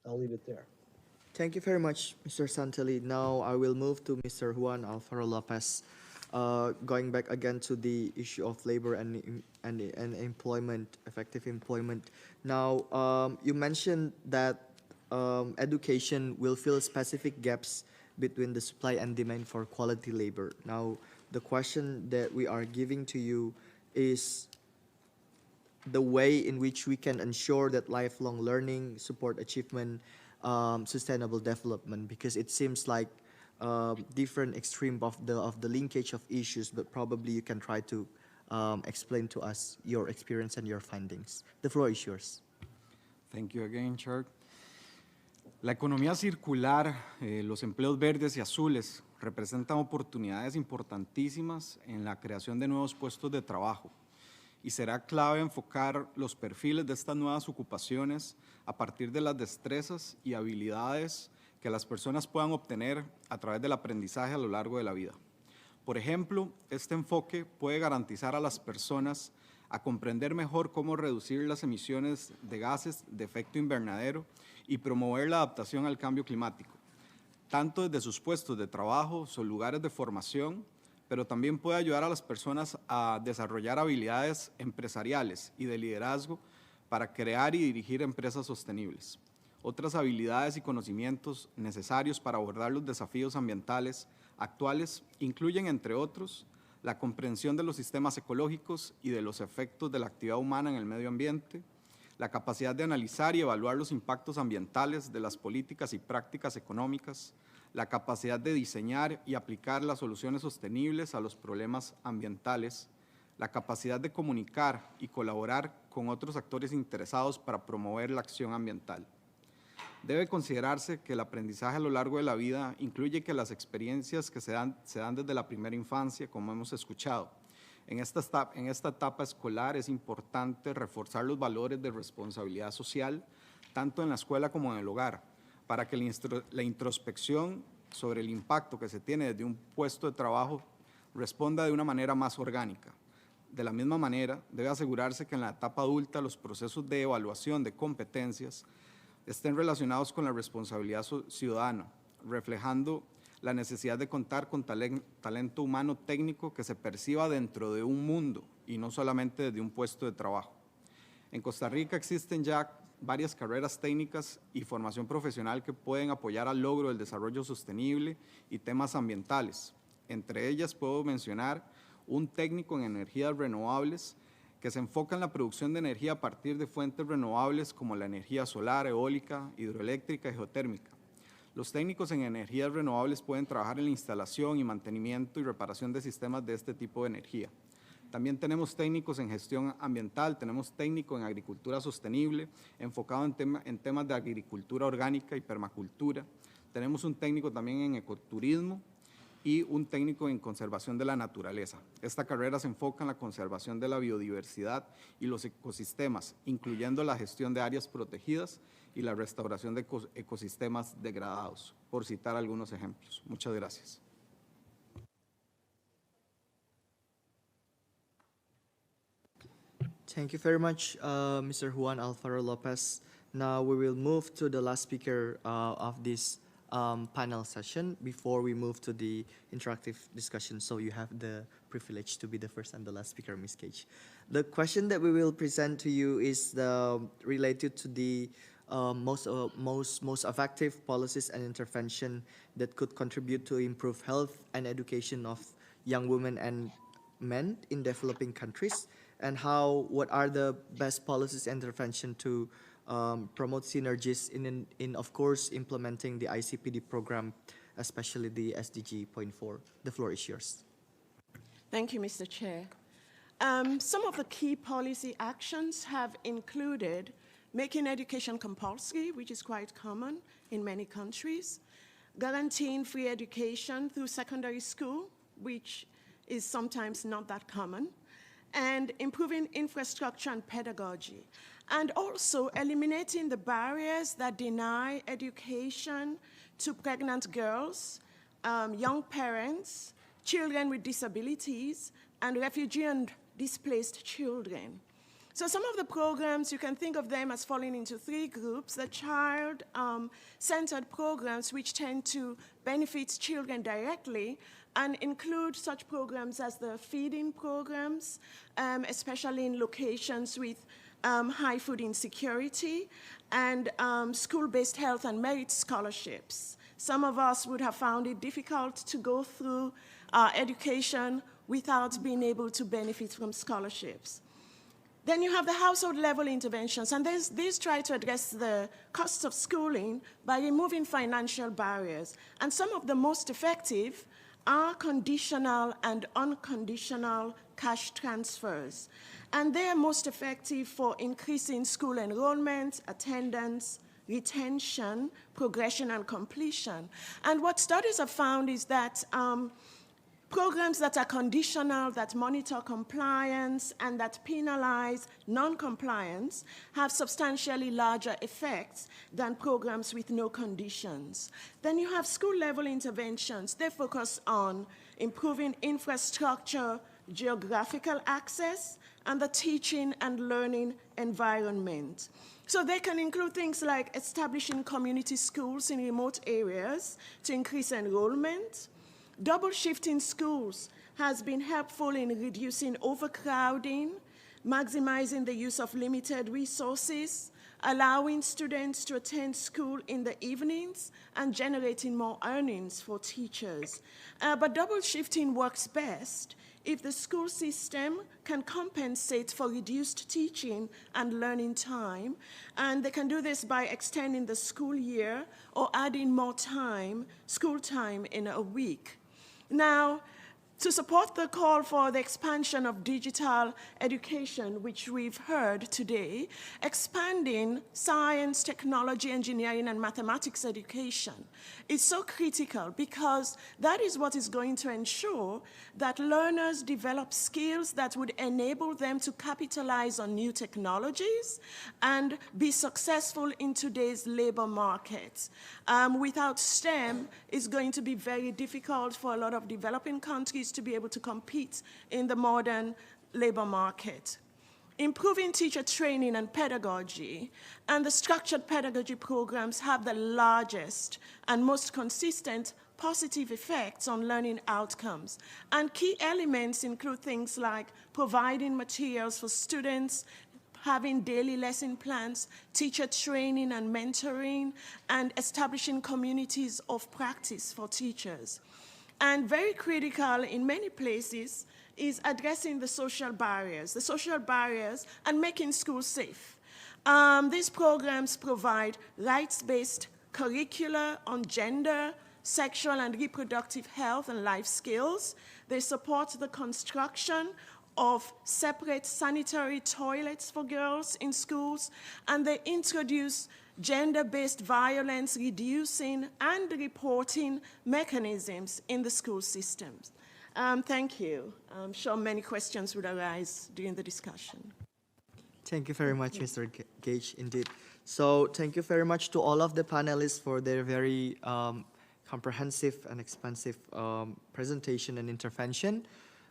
I'll leave it there. Thank you very much, Mr. Santelli. Now I will move to Mr. Juan Alvaro Lopez. Going back again to the issue of labor and employment, effective employment. Now, you mentioned that education will fill specific gaps between the supply and demand for quality labor. Now, the question that we are giving to you is the way in which we can ensure that lifelong learning, support achievement, sustainable development, because it seems like different extreme of the linkage of issues, but probably you can try to explain to us your experience and your findings. The floor is yours. Thank you again, Chair. La economía circular, los empleos verdes y azules representan oportunidades importantísimas en la creación de nuevos puestos de trabajo y será clave enfocar los perfiles de estas nuevas ocupaciones a partir de las destrezas y habilidades que las personas puedan obtener a través del aprendizaje a lo largo de la vida. Por ejemplo, este enfoque puede garantizar a las personas a comprender mejor cómo reducir las emisiones de gases de efecto invernadero y promover la adaptación al cambio climático, tanto desde sus puestos de trabajo, sus lugares de formación, pero también puede ayudar a las personas a desarrollar habilidades empresariales y de liderazgo para crear y dirigir empresas sostenibles. Otras habilidades y conocimientos necesarios para abordar los desafíos ambientales actuales incluyen, entre otros, la comprensión de los sistemas ecológicos y de los efectos de la actividad humana en el medio ambiente, la capacidad de analizar y evaluar los impactos ambientales de las políticas y prácticas económicas, la capacidad de diseñar y aplicar las soluciones sostenibles a los problemas ambientales, la capacidad de comunicar y colaborar con otros actores interesados para promover la acción ambiental. Debe considerarse que el aprendizaje a lo largo de la vida incluye que las experiencias que se dan desde la primera infancia, como hemos escuchado. En esta etapa escolar es importante reforzar los valores de responsabilidad social, tanto en la escuela como en el hogar, para que la introspección sobre el impacto que se tiene desde un puesto de trabajo responda de una manera más orgánica. De la misma manera, debe asegurarse que en la etapa adulta los procesos de evaluación de competencias estén relacionados con la responsabilidad ciudadana, reflejando la necesidad de contar con talento humano técnico que se perciba dentro de un mundo y no solamente desde un puesto de trabajo. En Costa Rica existen ya varias carreras técnicas y formación profesional que pueden apoyar al logro del desarrollo sostenible y temas ambientales. Entre ellas puedo mencionar un técnico en energías renovables que se enfoca en la producción de energía a partir de fuentes renovables como la energía solar, eólica, hidroeléctrica y geotérmica. Los técnicos en energías renovables pueden trabajar en la instalación y mantenimiento y reparación de sistemas de este tipo de energía. También tenemos técnicos en gestión ambiental, tenemos técnico en agricultura sostenible, enfocado en temas de agricultura orgánica y permacultura. Tenemos un técnico también en ecoturismo y un técnico en conservación de la naturaleza. Esta carrera se enfoca en la conservación de la biodiversidad y los ecosistemas, incluyendo la gestión de áreas protegidas y la restauración de ecosistemas degradados, por citar algunos ejemplos. Muchas gracias. Thank you very much, Mr. Juan Alvaro Lopez. Now we will move to the last speaker of this panel session before we move to the interactive discussion. So you have the privilege to be the first and the last speaker, Ms. Cage. The question that we will present to you is related to the most effective policies and intervention that could contribute to improve health and education of young women and men in developing countries, and what are the best policies and intervention to promote synergies in of course implementing the ICPD program, especially the SDG 0.4. The floor is yours. Thank you, Mr. Chair. Some of the key policy actions have included making education compulsory, which is quite common in many countries, guaranteeing free education through secondary school, which is sometimes not that common, and improving infrastructure and pedagogy, and also eliminating the barriers that deny education to pregnant girls, young parents, children with disabilities, and refugee and displaced children. So some of the programs, you can think of them as falling into three groups: the child-centered programs, which tend to benefit children directly, and include such programs as the feeding programs, especially in locations with high food insecurity, and school-based health and merit scholarships. Some of us would have found it difficult to go through education without being able to benefit from scholarships. Then you have the household-level interventions, and these try to address the costs of schooling by removing financial barriers. And some of the most effective are conditional and unconditional cash transfers. And they are most effective for increasing school enrollment, attendance, retention, progression, and completion. And what studies have found is that programs that are conditional, that monitor compliance, and that penalize non-compliance have substantially larger effects than programs with no conditions. Then you have school-level interventions. They focus on improving infrastructure, geographical access, and the teaching and learning environment. So they can include things like establishing community schools in remote areas to increase enrollment. Double shifting schools has been helpful in reducing overcrowding, maximizing the use of limited resources, allowing students to attend school in the evenings, and generating more earnings for teachers. But double shifting works best if the school system can compensate for reduced teaching and learning time, and they can do this by extending the school year or adding more time, school time in a week. Now, to support the call for the expansion of digital education, which we've heard today, expanding science, technology, engineering, and mathematics education is so critical because that is what is going to ensure that learners develop skills that would enable them to capitalize on new technologies and be successful in today's labor market. Without STEM, it's going to be very difficult for a lot of developing countries to be able to compete in the modern labor market. Improving teacher training and pedagogy, and the structured pedagogy programs have the largest and most consistent positive effects on learning outcomes. And key elements include things like providing materials for students, having daily lesson plans, teacher training and mentoring, and establishing communities of practice for teachers. And very critical in many places is addressing the social barriers and making schools safe. These programs provide rights-based curricula on gender, sexual and reproductive health and life skills. They support the construction of separate sanitary toilets for girls in schools, and they introduce gender-based violence reducing and reporting mechanisms in the school systems. Thank you. I'm sure many questions would arise during the discussion. Thank you very much, Mr. Gage, indeed. So thank you very much to all of the panelists for their very comprehensive and expansive presentation and intervention.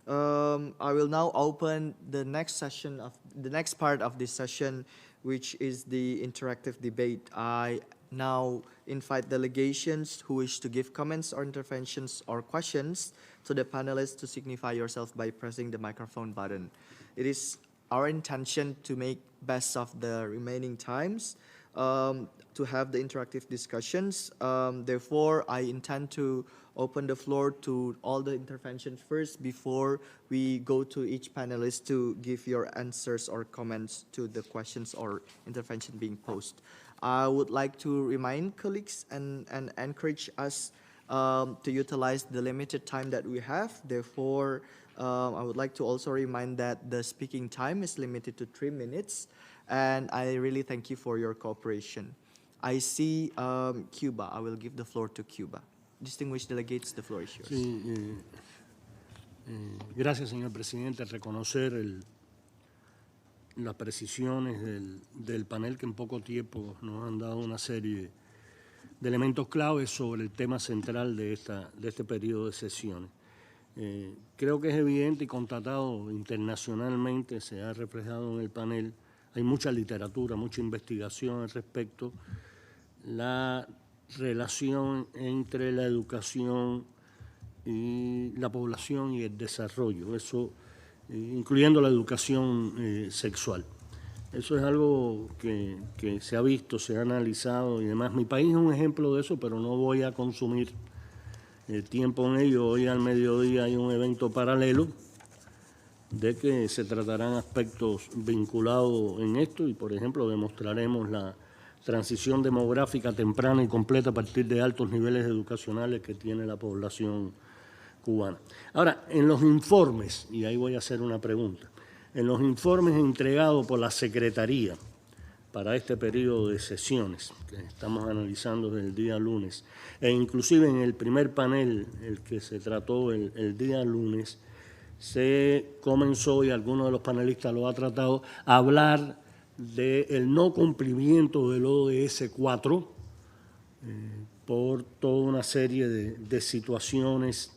I will now open the next part of this session, which is the interactive debate. I now invite delegations who wish to give comments or interventions or questions to the panelists to signify yourself by pressing the microphone button. It is our intention to make best of the remaining times to have the interactive discussions. Therefore, I intend to open the floor to all the interventions first before we go to each panelist to give your answers or comments to the questions or intervention being posed. I would like to remind colleagues and encourage us to utilize the limited time that we have. Therefore, I would like to also remind that the speaking time is limited to 3 minutes, and I really thank you for your cooperation. I see Cuba. I will give the floor to Cuba. Distinguished delegates, the floor is yours. Sí, gracias, señor presidente. Reconocer las precisiones del panel que en poco tiempo nos han dado una serie de elementos claves sobre el tema central de este periodo de sesiones. Creo que es evidente y constatado internacionalmente, se ha reflejado en el panel, hay mucha literatura, mucha investigación al respecto, la relación entre la educación y la población y el desarrollo, eso incluyendo la educación sexual. Eso es algo que se ha visto, se ha analizado y demás. Mi país es un ejemplo de eso, pero no voy a consumir tiempo en ello. Hoy al mediodía hay un evento paralelo de que se tratarán aspectos vinculados en esto y, por ejemplo, demostraremos la transición demográfica temprana y completa a partir de altos niveles educacionales que tiene la población cubana. Ahora, en los informes, y ahí voy a hacer una pregunta, en los informes entregados por la Secretaría para este periodo de sesiones que estamos analizando desde el día lunes, e inclusive en el primer panel, el que se trató el día lunes, se comenzó, y alguno de los panelistas lo ha tratado, a hablar del no cumplimiento del ODS 4 por toda una serie de situaciones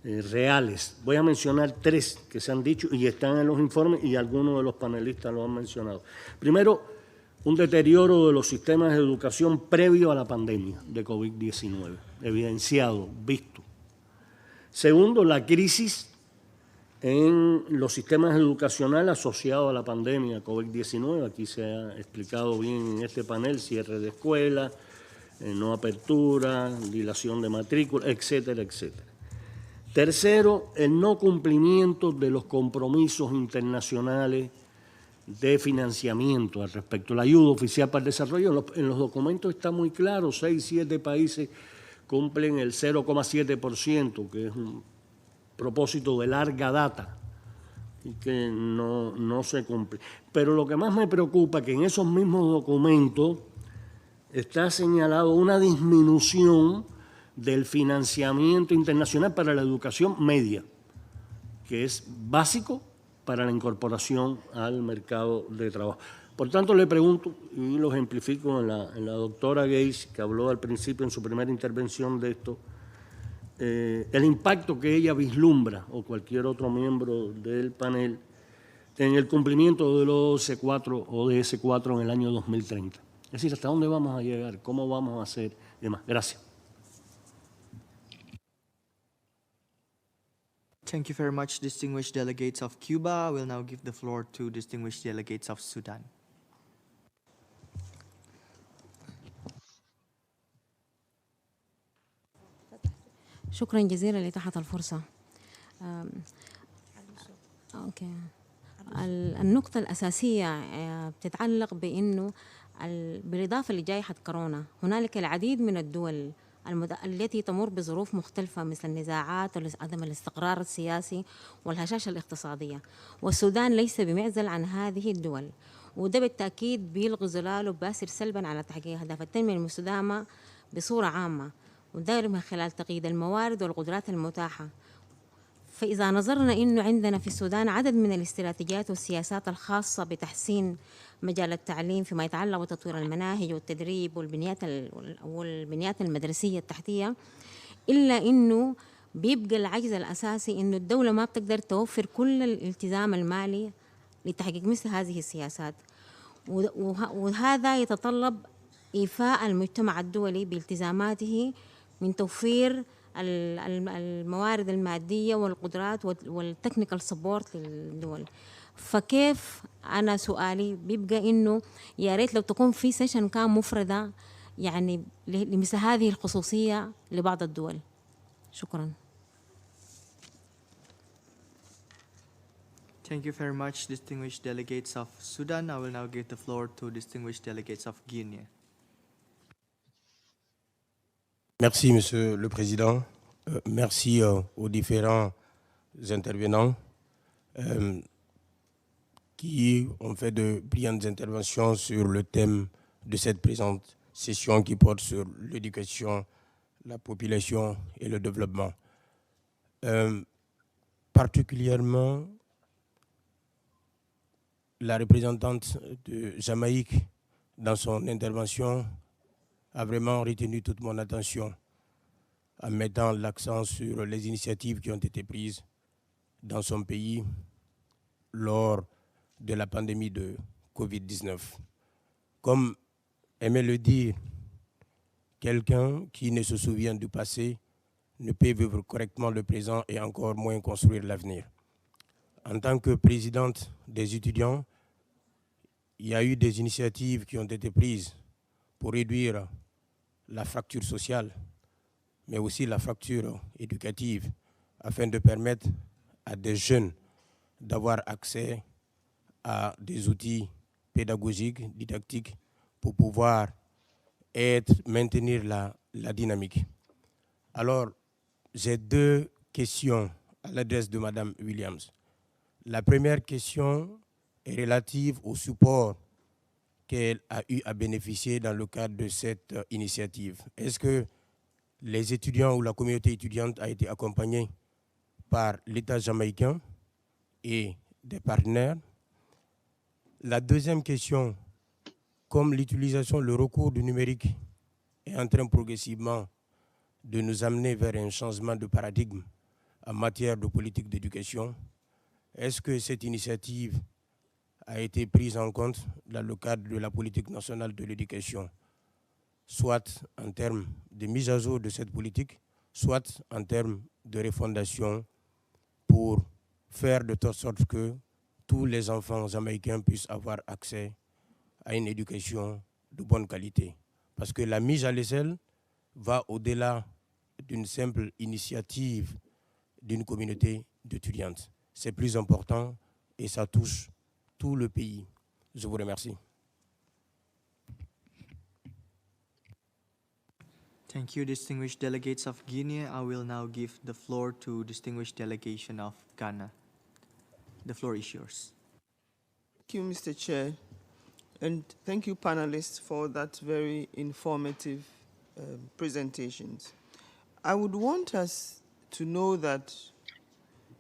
reales. Voy a mencionar 3 que se han dicho y están en los informes y algunos de los panelistas lo han mencionado. Primero, un deterioro de los sistemas de educación previo a la pandemia de COVID-19, evidenciado, visto. Segundo, la crisis en los sistemas educacionales asociados a la pandemia COVID-19. Aquí se ha explicado bien en este panel, cierre de escuelas, no apertura, dilación de matrícula, etcétera, etcétera. Tercero, el no cumplimiento de los compromisos internacionales de financiamiento al respecto. La ayuda oficial para el desarrollo, en los documentos está muy claro, 6, 7 países cumplen el 0,7%, que es un propósito de larga data y que no se cumple. Pero lo que más me preocupa es que en esos mismos documentos está señalado una disminución del financiamiento internacional para la educación media, que es básico para la incorporación al mercado de trabajo. Por tanto, le pregunto, y lo ejemplifico en la doctora Gage, que habló al principio en su primera intervención de esto, el impacto que ella vislumbra, o cualquier otro miembro del panel, en el cumplimiento del ODS 4 en el año 2030. Es decir, ¿hasta dónde vamos a llegar? ¿Cómo vamos a hacer? Y demás. Gracias. Thank you very much, distinguished delegates of Cuba. I will now give the floor to distinguished delegates of Sudan. شكرا جزيلا لإتاحة الفرصة. أوكي. النقطة الأساسية بتتعلق بأنه بالإضافة لجائحة كورونا هنالك العديد من الدول التي تمر بظروف مختلفة مثل النزاعات وعدم الاستقرار السياسي والهشاشة الاقتصادية، والسودان ليس بمعزل عن هذه الدول، وده بالتأكيد بيلغي ظلاله وباسر سلبا على تحقيق أهداف التنمية المستدامة بصورة عامة، وده من خلال تقييد الموارد والقدرات المتاحة. فإذا نظرنا إنه عندنا في السودان عدد من الاستراتيجيات والسياسات الخاصة بتحسين مجال التعليم فيما يتعلق بتطوير المناهج والتدريب والبنيات المدرسية التحتية، إلا إنه بيبقى العجز الأساسي إنه الدولة ما بتقدر توفر كل الالتزام المالي لتحقيق مثل هذه السياسات، وهذا يتطلب إيفاء المجتمع الدولي بالتزاماته من توفير الموارد المادية والقدرات والتكنيكال سبورت للدول. فكيف أنا سؤالي بيبقى إنه يا ريت لو تكون في سيشن كان مفردة يعني لمثل هذه الخصوصية لبعض الدول. شكرا. Thank you very much, distinguished delegates of Sudan. I will now give the floor to distinguished delegates of Guinea. Merci, Monsieur le Président. Merci aux différents intervenants qui ont fait de brillantes interventions sur le thème de cette présente session qui porte sur l'éducation, la population et le développement. Particulièrement, la représentante de Jamaïque, dans son intervention, a vraiment retenu toute mon attention en mettant l'accent sur les initiatives qui ont été prises dans son pays lors de la pandémie de Covid-19. Comme aimait le dire, quelqu'un qui ne se souvient du passé ne peut vivre correctement le présent et encore moins construire l'avenir. En tant que présidente des étudiants, il y a eu des initiatives qui ont été prises pour réduire la fracture sociale, mais aussi la fracture éducative, afin de permettre à des jeunes d'avoir accès à des outils pédagogiques, didactiques, pour pouvoir maintenir la dynamique. Alors, j'ai deux questions à l'adresse de Mme Williams. La première question est relative au support qu'elle a eu à bénéficier dans le cadre de cette initiative. Est-ce que les étudiants ou la communauté étudiante a été accompagnée par l'État jamaïcain et des partenaires? La deuxième question, comme l'utilisation, le recours du numérique est en train progressivement de nous amener vers un changement de paradigme en matière de politique d'éducation, est-ce que cette initiative a été prise en compte dans le cadre de la politique nationale de l'éducation, soit en termes de mise à jour de cette politique, soit en termes de refondation pour faire de telle sorte que tous les enfants jamaïcains puissent avoir accès à une éducation de bonne qualité. Parce que la mise à l'échelle va au-delà d'une simple initiative d'une communauté d'étudiantes. C'est plus important et ça touche tout le pays. Je vous remercie. Thank you, distinguished delegates of Guinea. I will now give the floor to distinguished delegation of Ghana. The floor is yours. Thank you, Mr. Chair, and thank you, panelists, for that very informative presentations. I would want us to know that,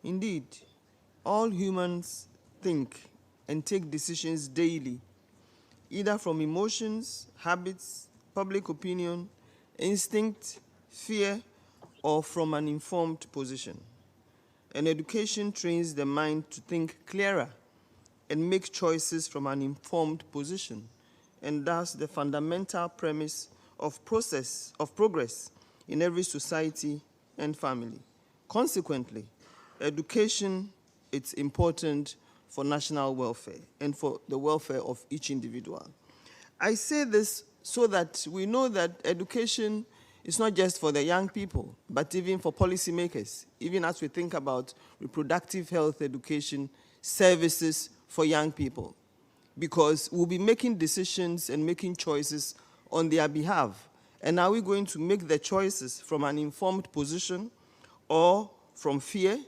indeed, all humans think and take decisions daily, either from emotions, habits, public opinion, instinct, fear, or from an informed position. And education trains the mind to think clearer and make choices from an informed position. And that's the fundamental premise of progress in every society and family. Consequently, education is important for national welfare and for the welfare of each individual. I say this so that we know that education It's not just for the young people, but even for policymakers, even as we think about reproductive health education services for young people, because we'll be making decisions and making choices on their behalf. And are we going to make the choices from an informed position or from fear,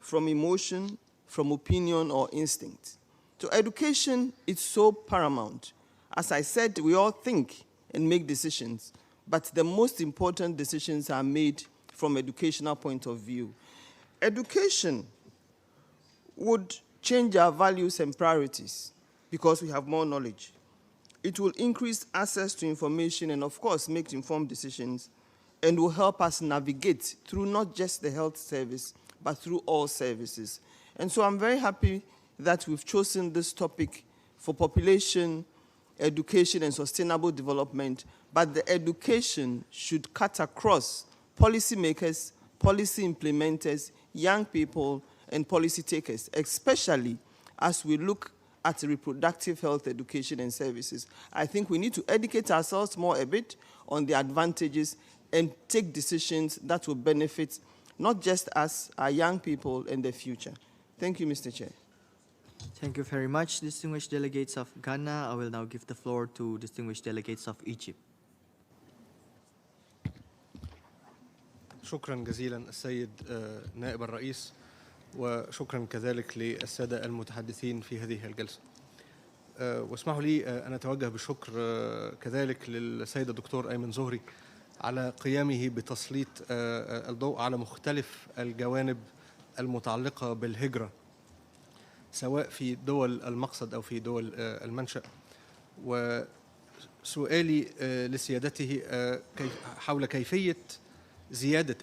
from emotion, from opinion or instinct? So education is so paramount. As I said, we all think and make decisions, but the most important decisions are made from educational point of view. Education would change our values and priorities because we have more knowledge. It will increase access to information and, of course, make informed decisions, and will help us navigate through not just the health service, but through all services. And so I'm very happy that we've chosen this topic for population, education, and sustainable development, but the education should cut across policymakers, policy implementers, young people, and policy takers, especially as we look at reproductive health education and services. I think we need to educate ourselves more a bit on the advantages and take decisions that will benefit not just us, our young people, and the future. Thank you, Mr. Chair. Thank you very much, distinguished delegates of Ghana. I will now give the floor to distinguished delegates of Egypt. شكرا جزيلا السيد نائب الرئيس، وشكرا كذلك للسادة المتحدثين في هذه الجلسة. واسمحوا لي أن أتوجه بالشكر كذلك للسيد الدكتور أيمن زهري على قيامه بتسليط الضوء على مختلف الجوانب المتعلقة بالهجرة، سواء في دول المقصد أو في دول المنشأ. وسؤالي لسيادته حول كيفية زيادة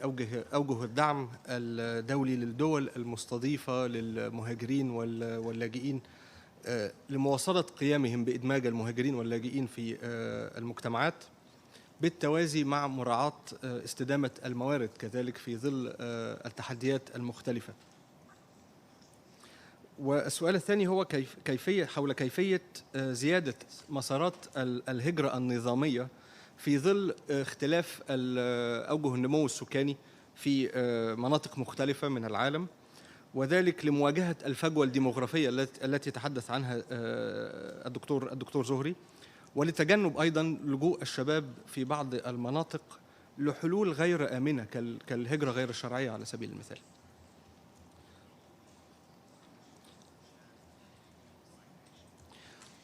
أوجه الدعم الدولي للدول المستضيفة للمهاجرين واللاجئين لمواصلة قيامهم بإدماج المهاجرين واللاجئين في المجتمعات، بالتوازي مع مراعاة استدامة الموارد كذلك في ظل التحديات المختلفة. والسؤال الثاني هو حول كيفية زيادة مسارات الهجرة النظامية في ظل اختلاف أوجه النمو السكاني في مناطق مختلفة من العالم، وذلك لمواجهة الفجوة الديموغرافية التي تحدث عنها الدكتور زهري، ولتجنب أيضا لجوء الشباب في بعض المناطق لحلول غير آمنة كالهجرة غير الشرعية على سبيل المثال.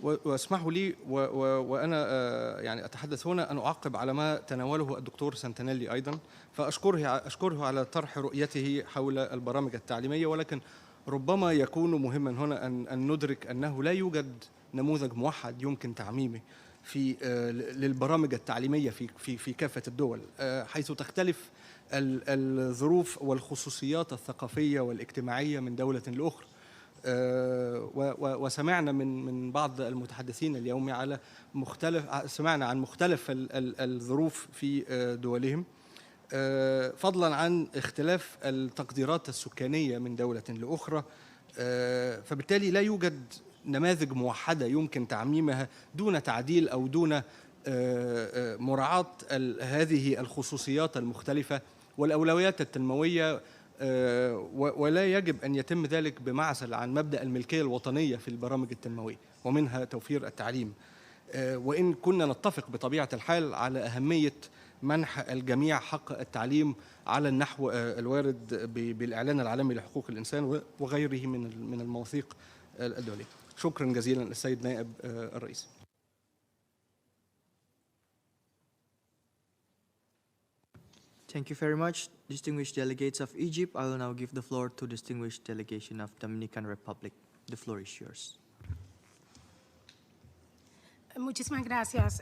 واسمحوا لي وأنا يعني أتحدث هنا أن أعقب على ما تناوله الدكتور سانتانيلي أيضا، فأشكره على طرح رؤيته حول البرامج التعليمية، ولكن ربما يكون مهما هنا أن ندرك أنه لا يوجد نموذج موحد يمكن تعميمه للبرامج التعليمية في كافة الدول، حيث تختلف الظروف والخصوصيات الثقافية والاجتماعية من دولة لأخرى. وسمعنا من بعض المتحدثين اليوم سمعنا عن مختلف الظروف في دولهم، فضلا عن اختلاف التقديرات السكانية من دولة لأخرى، فبالتالي لا يوجد نماذج موحدة يمكن تعميمها دون تعديل أو دون مراعاة هذه الخصوصيات المختلفة والأولويات التنموية، ولا يجب أن يتم ذلك بمعزل عن مبدأ الملكية الوطنية في البرامج التنموية ومنها توفير التعليم. وإن كنا نتفق بطبيعة الحال على أهمية منح الجميع حق التعليم على النحو الوارد بالإعلان العالمي لحقوق الإنسان وغيره من المواثيق الدولية. شكرا جزيلا للسيد نائب الرئيس. Thank you very much, distinguished delegates of Egypt. I will now give the floor to distinguished delegation of Dominican Republic. The floor is yours. Muchísimas gracias,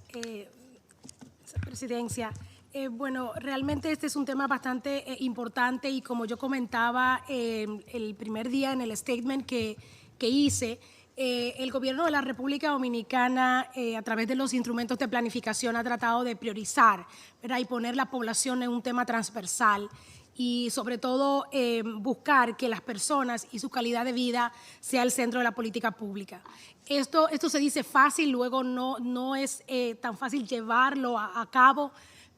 Presidencia. Bueno, realmente este es un tema bastante importante y como yo comentaba el primer día en el statement que hice, el gobierno de la República Dominicana, a través de los instrumentos de planificación, ha tratado de priorizar, ¿verdad?, y poner la población en un tema transversal y sobre todo buscar que las personas y su calidad de vida sea el centro de la política pública. Esto se dice fácil, luego no es tan fácil llevarlo a cabo,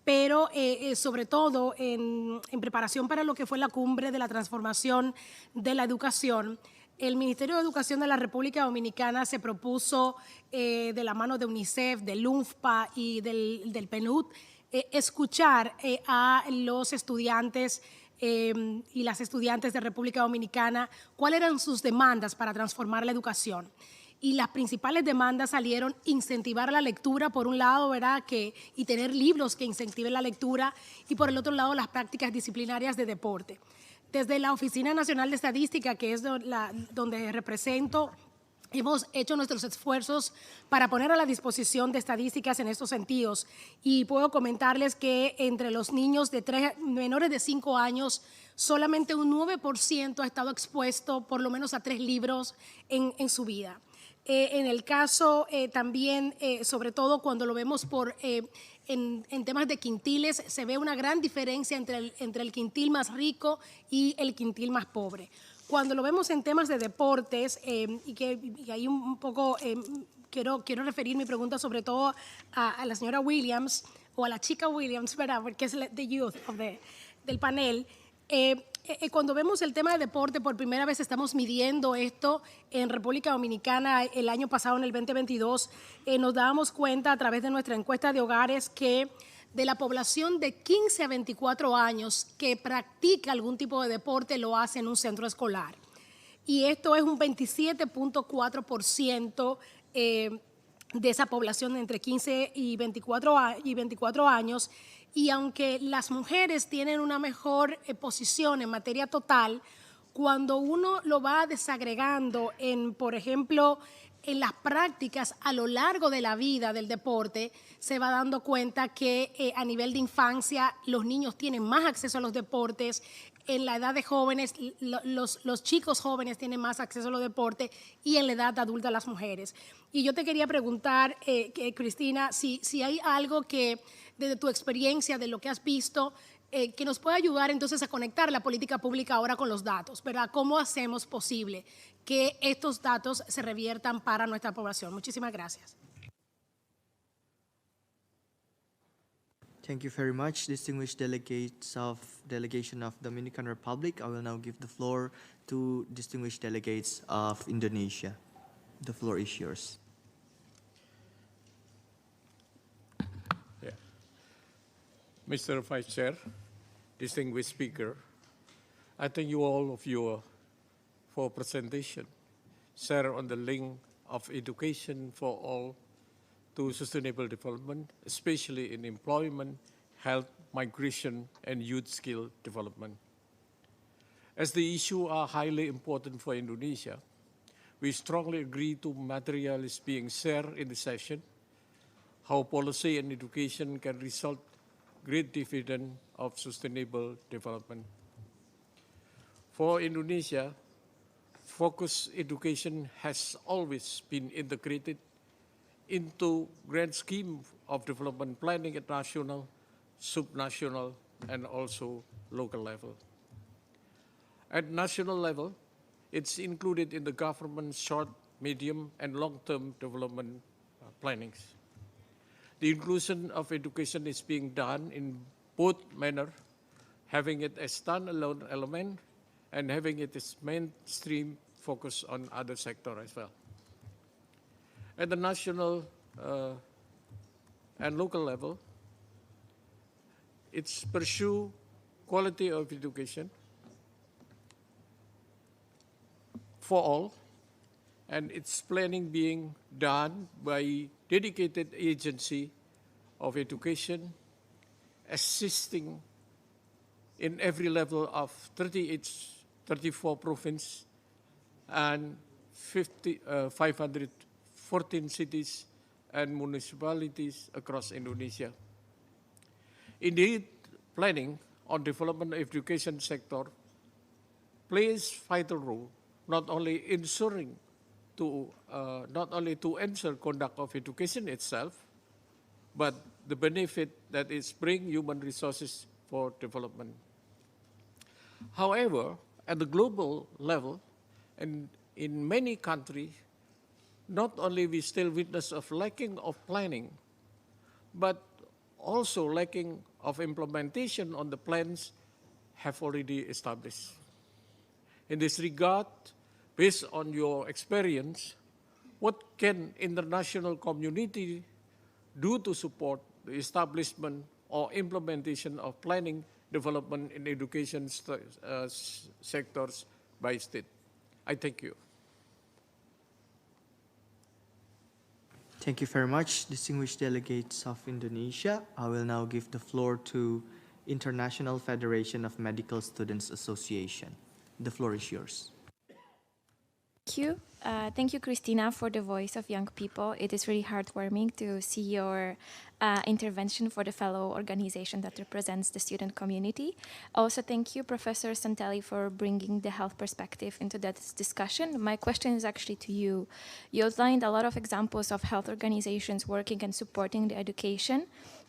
pero sobre todo en preparación para lo que fue la cumbre de la transformación de la educación, el Ministerio de Educación de la República Dominicana se propuso, de la mano de UNICEF, del UNFPA y del PNUD, escuchar a los estudiantes y las estudiantes de República Dominicana cuáles eran sus demandas para transformar la educación. Y las principales demandas salieron incentivar la lectura, por un lado, ¿verdad? Y tener libros que incentiven la lectura, y por el otro lado, las prácticas disciplinarias de deporte. Desde la Oficina Nacional de Estadística, que es donde represento, hemos hecho nuestros esfuerzos para poner a la disposición de estadísticas en estos sentidos. Y puedo comentarles que entre los niños menores de 5 años, solamente un 9% ha estado expuesto por lo menos a 3 libros en su vida. En el caso también, sobre todo cuando lo vemos en temas de quintiles, se ve una gran diferencia entre el quintil más rico y el quintil más pobre. Cuando lo vemos en temas de deportes, y ahí un poco quiero referir mi pregunta sobre todo a la señora Williams, o a la chica Williams, ¿verdad? Porque es the youth del panel. Cuando vemos el tema de deporte, por primera vez estamos midiendo esto en República Dominicana el año pasado, en el 2022, nos dábamos cuenta a través de nuestra encuesta de hogares que de la población de 15 a 24 años que practica algún tipo de deporte lo hace en un centro escolar. Y esto es un 27.4% de esa población entre 15 y 24 años. Y aunque las mujeres tienen una mejor posición en materia total, cuando uno lo va desagregando por ejemplo, en las prácticas a lo largo de la vida del deporte, se va dando cuenta que a nivel de infancia los niños tienen más acceso a los deportes, en la edad de jóvenes, los chicos jóvenes tienen más acceso a los deportes, y en la edad adulta las mujeres. Y yo te quería preguntar, Cristina, si hay algo que, desde tu experiencia, de lo que has visto, que nos pueda ayudar entonces a conectar la política pública ahora con los datos, ¿verdad? ¿Cómo hacemos posible que estos datos se reviertan para nuestra población? Muchísimas gracias. Thank you very much, distinguished delegates of Delegation of Dominican Republic. I will now give the floor to distinguished delegates of Indonesia. The floor is yours. Mr. Vice Chair, distinguished speaker, I thank you all of you for presentation. Share on the link of education for all to sustainable development, especially in employment, health, migration, and youth skill development. As the issues are highly important for Indonesia, we strongly agree to materials being shared in the session, how policy and education can result great dividend of sustainable development. For Indonesia, focused education has always been integrated into grand scheme of development planning at national, subnational, and also local level. At national level, it's included in the government's short, medium, and long-term development plannings. The inclusion of education is being done in both manner, having it as standalone element and having it as mainstream focus on other sector as well. At the national and local level, it's pursue quality of education for all, and its planning being done by dedicated agency of education, assisting in every level of 34 provinces and 514 cities and municipalities across Indonesia. Indeed, planning on development of education sector plays vital role, not only ensuring not only to ensure conduct of education itself, but the benefit that is bring human resources for development. However, at the global level, and in many countries, not only we still witness of lacking of planning, but also lacking of implementation on the plans have already established. In this regard, based on your experience, what can international community do to support the establishment or implementation of planning development in education sectors by state? I thank you. Thank you very much, distinguished delegates of Indonesia. I will now give the floor to International Federation of Medical Students Association. The floor is yours. Thank you. Thank you, Christina, for the voice of young people. It is really heartwarming to see your intervention for the fellow organization that represents the student community. Also, thank you, Professor Santelli, for bringing the health perspective into that discussion. My question is actually to you. You outlined a lot of examples of health organizations working and supporting the education,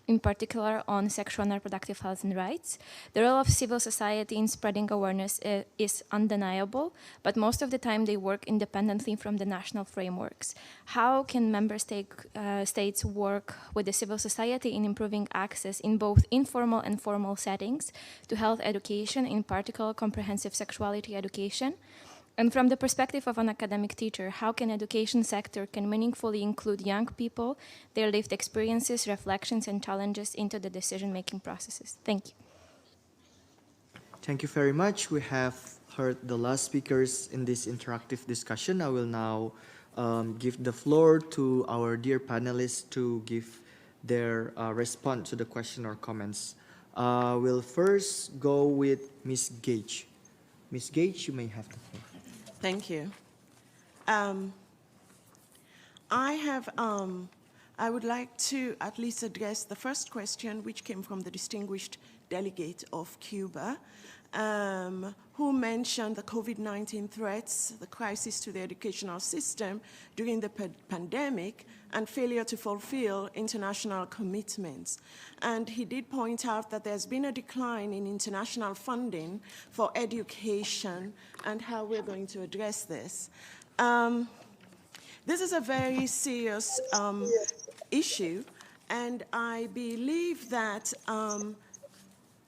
in particular on sexual and reproductive health and rights. The role of civil society in spreading awareness is undeniable, but most of the time they work independently from the national frameworks. How can member states work with the civil society in improving access in both informal and formal settings to health education, in particular comprehensive sexuality education? And from the perspective of an academic teacher, how can education sector can meaningfully include young people, their lived experiences, reflections, and challenges into the decision-making processes? Thank you. Thank you very much. We have heard the last speakers in this interactive discussion. I will now give the floor to our dear panelists to give their response to the question or comments. We'll first go with Ms. Gage. Ms. Gage, you may have the floor. Thank you. I would like to at least address the first question, which came from the distinguished delegate of Cuba, who mentioned the COVID-19 threats, the crisis to the educational system during the pandemic, and failure to fulfill international commitments. And he did point out that there's been a decline in international funding for education and how we're going to address this. This is a very serious issue, and I believe that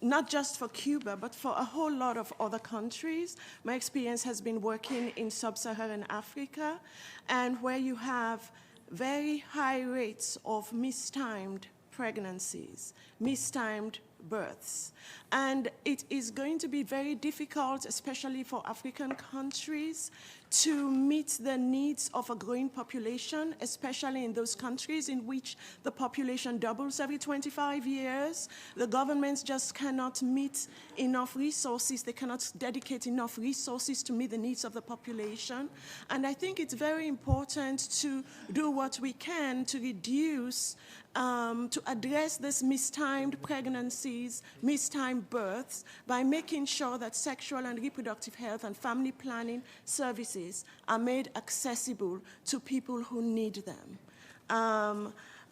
not just for Cuba, but for a whole lot of other countries. My experience has been working in sub-Saharan Africa, and where you have very high rates of mistimed pregnancies, mistimed births. And it is going to be very difficult, especially for African countries, to meet the needs of a growing population, especially in those countries in which the population doubles every 25 years. The governments just cannot meet enough resources. They cannot dedicate enough resources to meet the needs of the population. And I think it's very important to do what we can to reduce, to address these mistimed pregnancies, mistimed births, by making sure that sexual and reproductive health and family planning services are made accessible to people who need them.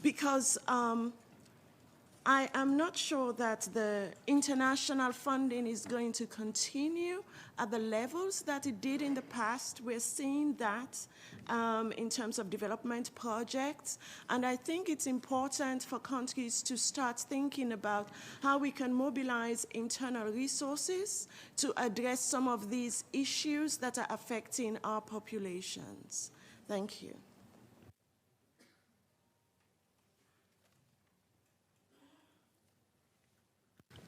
Because I am not sure that the international funding is going to continue at the levels that it did in the past. We're seeing that in terms of development projects. And I think it's important for countries to start thinking about how we can mobilize internal resources to address some of these issues that are affecting our populations. Thank you.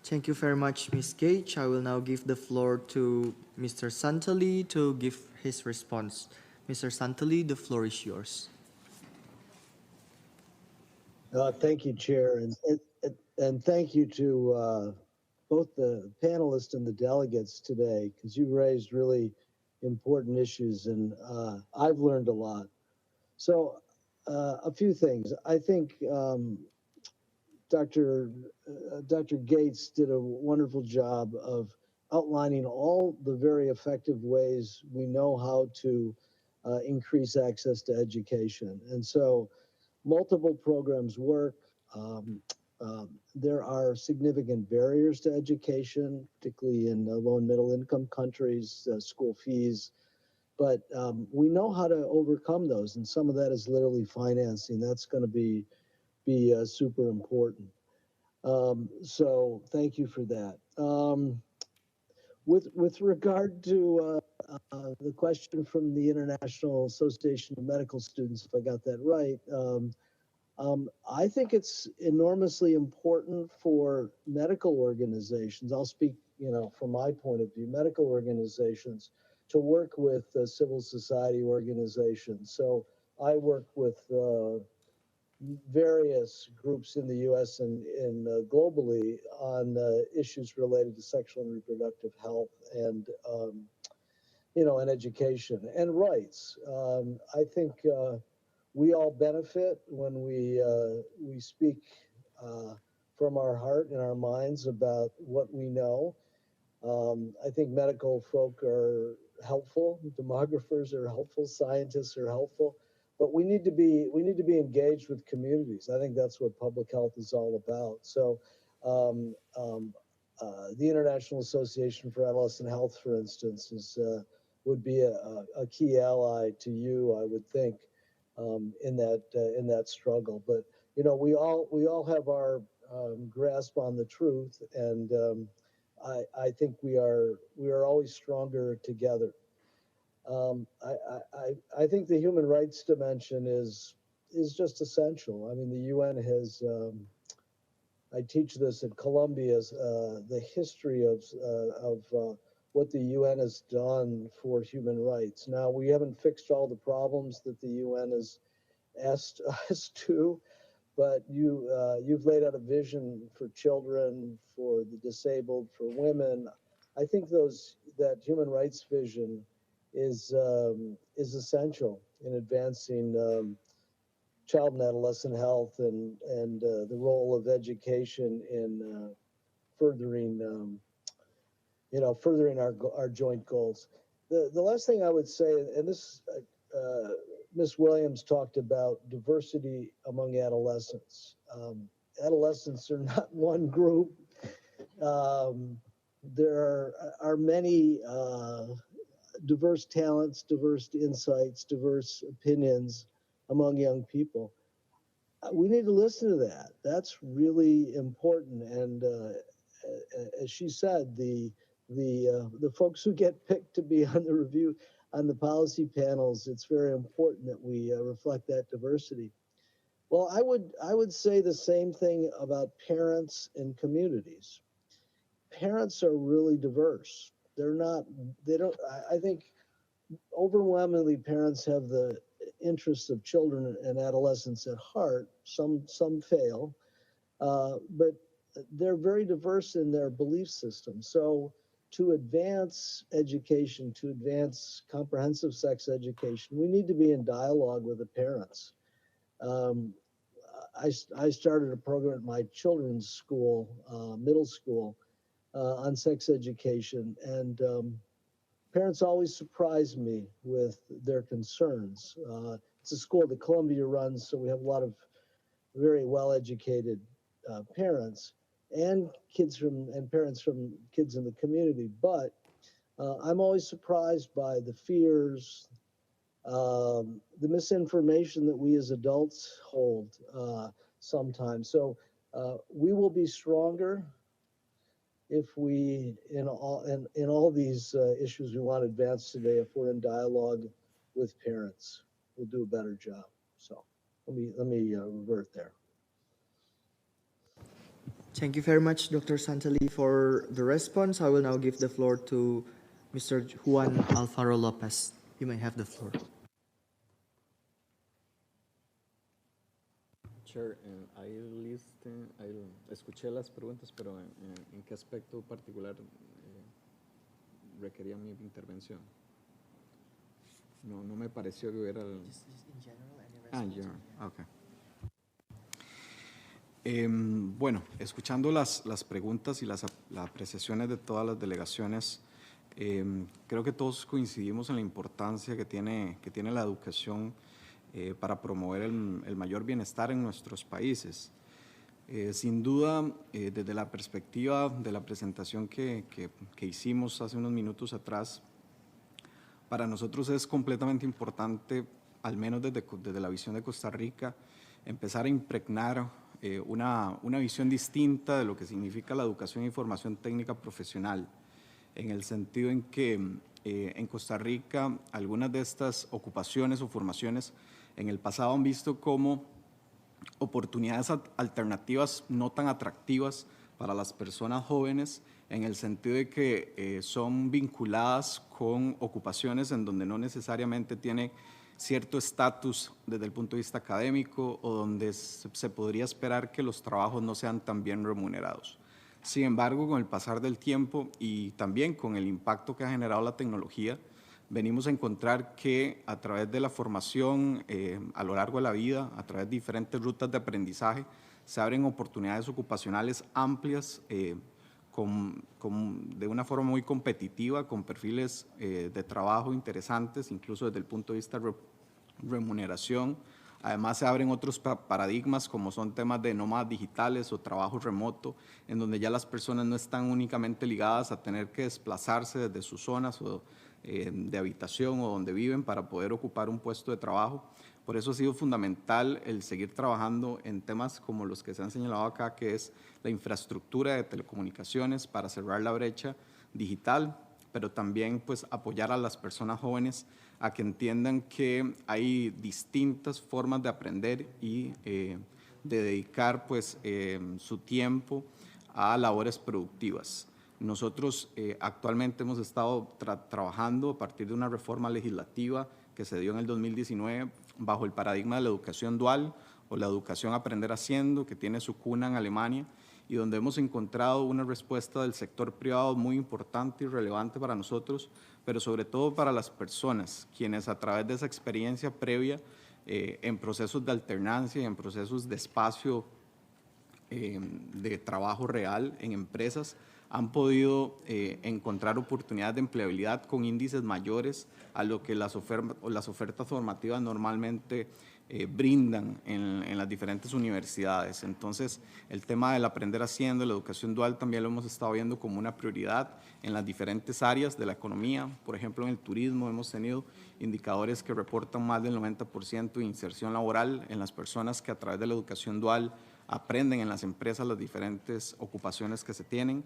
Thank you very much, Ms. Gage. I will now give the floor to Mr. Santelli to give his response. Mr. Santelli, the floor is yours. Thank you, Chair, and thank you to both the panelists and the delegates today, because you raised really important issues, and I've learned a lot. So a few things. I think Dr. Gates did a wonderful job of outlining all the very effective ways we know how to increase access to education. And so multiple programs work. There are significant barriers to education, particularly in low and middle income countries, school fees. But we know how to overcome those, and some of that is literally financing. That's going to be super important. So thank you for that. With regard to the question from the International Association of Medical Students, if I got that right, I think it's enormously important for medical organizations. I'll speak, from my point of view, medical organizations to work with civil society organizations. So I work with various groups in the U.S. and globally on issues related to sexual and reproductive health and and education and rights. I think we all benefit when we speak from our heart and our minds about what we know. I think medical folk are helpful, demographers are helpful, scientists are helpful, but we need to be engaged with communities. I think that's what public health is all about. So the International Association for Adolescent Health, for instance, would be a key ally to you, I would think, in that struggle. But we all have our grasp on the truth, and I think we are always stronger together. I think the human rights dimension is just essential. I mean, the UN has. I teach this at Columbia, the history of what the UN has done for human rights. Now, we haven't fixed all the problems that the UN has asked us to, but you've laid out a vision for children, for the disabled, for women. I think that human rights vision is essential in advancing child and adolescent health and the role of education in furthering our joint goals. The last thing I would say, and this Ms. Williams talked about diversity among adolescents. Adolescents are not one group. There are many diverse talents, diverse insights, diverse opinions among young people. We need to listen to that. That's really important. And as she said, the folks who get picked to be on the review, on the policy panels, it's very important that we reflect that diversity. Well, I would say the same thing about parents and communities. Parents are really diverse. I think overwhelmingly parents have the interests of children and adolescents at heart. Some fail, but they're very diverse in their belief system. So to advance education, to advance comprehensive sex education, we need to be in dialogue with the parents. I started a program at my children's school, middle school, on sex education, and parents always surprise me with their concerns. It's a school that Columbia runs, so we have a lot of very well-educated parents and parents from kids in the community. But I'm always surprised by the fears, the misinformation that we as adults hold sometimes. So we will be stronger if we, in all these issues we want to advance today, if we're in dialogue with parents, we'll do a better job. So let me revert there. Thank you very much, Dr. Santeli, for the response. I will now give the floor to Mr. Juan Alvaro Lopez. You may have the floor. Chair, I escuché las preguntas, pero ¿en qué aspecto particular requería mi intervención? No me pareció que hubiera... Just in general, in general, okay. Bueno, escuchando las preguntas y las apreciaciones de todas las delegaciones, creo que todos coincidimos en la importancia que tiene la educación para promover el mayor bienestar en nuestros países. Sin duda, desde la perspectiva de la presentación que hicimos hace unos minutos atrás, para nosotros es completamente importante, al menos desde la visión de Costa Rica, empezar a impregnar una visión distinta de lo que significa la educación y formación técnica profesional, en el sentido en que en Costa Rica algunas de estas ocupaciones o formaciones en el pasado han visto como oportunidades alternativas no tan atractivas para las personas jóvenes, en el sentido de que son vinculadas con ocupaciones en donde no necesariamente tiene cierto estatus desde el punto de vista académico o donde se podría esperar que los trabajos no sean tan bien remunerados. Sin embargo, con el pasar del tiempo y también con el impacto que ha generado la tecnología, venimos a encontrar que a través de la formación a lo largo de la vida, a través de diferentes rutas de aprendizaje, se abren oportunidades ocupacionales amplias de una forma muy competitiva, con perfiles de trabajo interesantes, incluso desde el punto de vista de remuneración. Además, se abren otros paradigmas como son temas de nómadas digitales o trabajo remoto, en donde ya las personas no están únicamente ligadas a tener que desplazarse desde sus zonas de habitación o donde viven para poder ocupar un puesto de trabajo. Por eso ha sido fundamental el seguir trabajando en temas como los que se han señalado acá, que es la infraestructura de telecomunicaciones para cerrar la brecha digital, pero también pues apoyar a las personas jóvenes a que entiendan que hay distintas formas de aprender y de dedicar pues su tiempo a labores productivas. Nosotros actualmente hemos estado trabajando a partir de una reforma legislativa que se dio en el 2019 bajo el paradigma de la educación dual o la educación aprender haciendo, que tiene su cuna en Alemania, y donde hemos encontrado una respuesta del sector privado muy importante y relevante para nosotros, pero sobre todo para las personas, quienes a través de esa experiencia previa en procesos de alternancia y en procesos de espacio de trabajo real en empresas, han podido encontrar oportunidades de empleabilidad con índices mayores a lo que las ofertas formativas normalmente brindan en las diferentes universidades. Entonces, el tema del aprender haciendo, la educación dual, también lo hemos estado viendo como una prioridad en las diferentes áreas de la economía. Por ejemplo, en el turismo hemos tenido indicadores que reportan más del 90% de inserción laboral en las personas que a través de la educación dual aprenden en las empresas las diferentes ocupaciones que se tienen.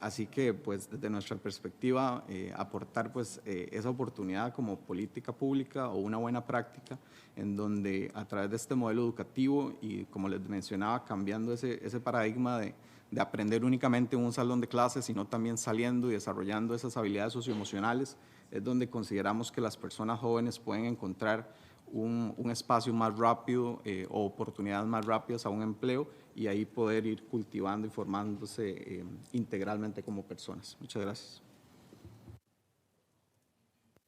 Así que, pues, desde nuestra perspectiva, aportar pues, esa oportunidad como política pública o una buena práctica en donde a través de este modelo educativo y, como les mencionaba, cambiando ese paradigma de aprender únicamente en un salón de clases, sino también saliendo y desarrollando esas habilidades socioemocionales, es donde consideramos que las personas jóvenes pueden encontrar un espacio más rápido o oportunidades más rápidas a un empleo y ahí poder ir cultivando y formándose integralmente como personas. Muchas gracias.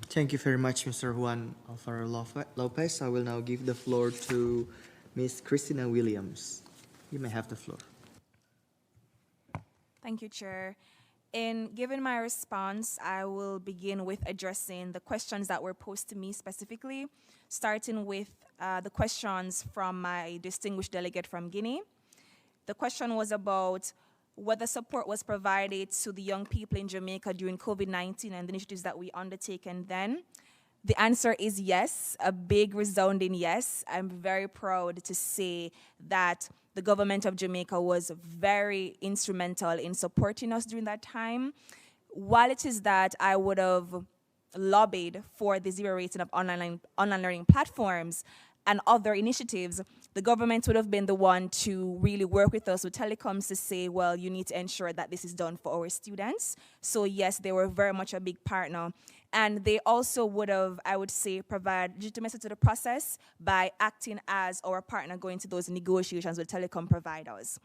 Thank you very much, Mr. Juan Alfaro Lopez. I will now give the floor to Ms. Christina Williams. You may have the floor. Thank you, Chair. In giving my response, I will begin with addressing the questions that were posed to me specifically, starting with the questions from my distinguished delegate from Guinea. The question was about whether support was provided to the young people in Jamaica during COVID-19 and the initiatives that we undertaken then. The answer is yes, a big resounding yes. I'm very proud to say that the government of Jamaica was very instrumental in supporting us during that time. While it is that I would have lobbied for the zero rating of online learning platforms and other initiatives, the government would have been the one to really work with us with telecoms to say, well, you need to ensure that this is done for our students. So yes, they were very much a big partner. And they also would have, I would say, provide legitimacy to the process by acting as our partner going to those negotiations with telecom providers.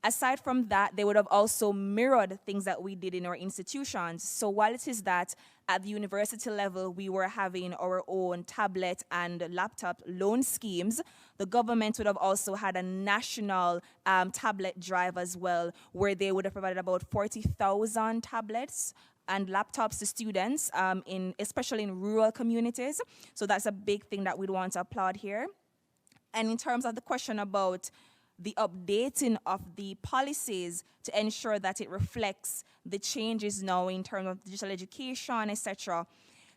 Aside from that, they would have also mirrored things that we did in our institutions. So while it is that at the university level, we were having our own tablet and laptop loan schemes, the government would have also had a national tablet drive as well, where they would have provided about 40,000 tablets and laptops to students, especially in rural communities. So that's a big thing that we'd want to applaud here. And in terms of the question about the updating of the policies to ensure that it reflects the changes now in terms of digital education, etc.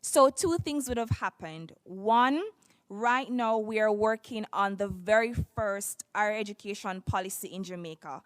So two things would have happened. One, right now we are working on the very first higher education policy in Jamaica.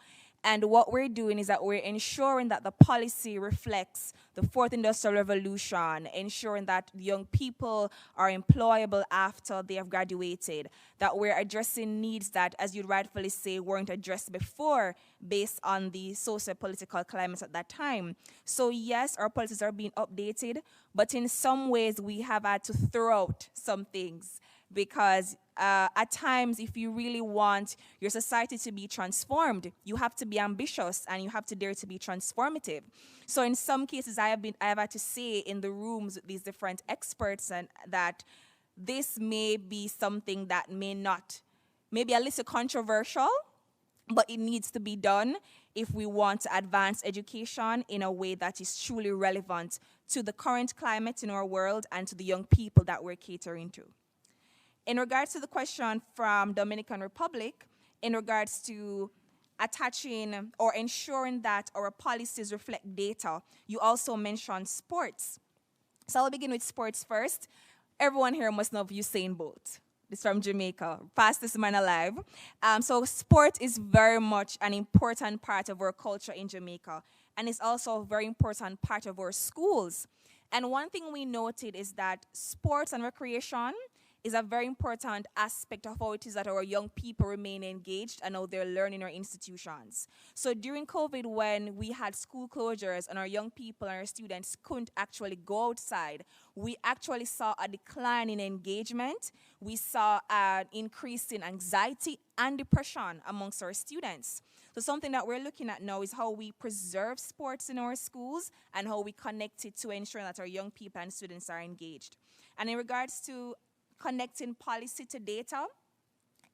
And what we're doing is that we're ensuring that the policy reflects the fourth industrial revolution, ensuring that young people are employable after they have graduated, that we're addressing needs that, as you rightfully say, weren't addressed before based on the socio-political climate at that time. So yes, our policies are being updated, but in some ways we have had to throw out some things because at times, if you really want your society to be transformed, you have to be ambitious and you have to dare to be transformative. So in some cases, I have had to say in the rooms with these different experts and that this may be something that may be a little controversial, but it needs to be done if we want to advance education in a way that is truly relevant to the current climate in our world and to the young people that we're catering to. In regards to the question from Dominican Republic, in regards to attaching or ensuring that our policies reflect data, you also mentioned sports. So I'll begin with sports first. Everyone here must know Usain Bolt. This is from Jamaica, fastest man alive. So sport is very much an important part of our culture in Jamaica, and it's also a very important part of our schools. And one thing we noted is that sports and recreation is a very important aspect of how it is that our young people remain engaged and how they're learning in our institutions. So during COVID, when we had school closures and our young people and our students couldn't actually go outside, we actually saw a decline in engagement. We saw an increase in anxiety and depression amongst our students. So something that we're looking at now is how we preserve sports in our schools and how we connect it to ensure that our young people and students are engaged. And in regards to connecting policy to data,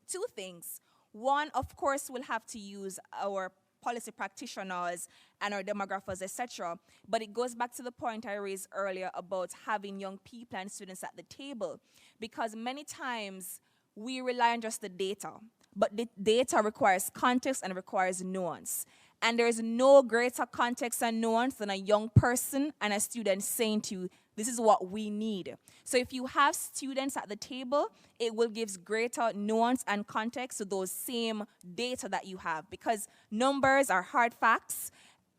two things. One, of course, we'll have to use our policy practitioners and our demographers, etc. But it goes back to the point I raised earlier about having young people and students at the table, because many times we rely on just the data, but the data requires context and requires nuance. And there is no greater context and nuance than a young person and a student saying to you, this is what we need. So if you have students at the table, it will give greater nuance and context to those same data that you have, because numbers are hard facts,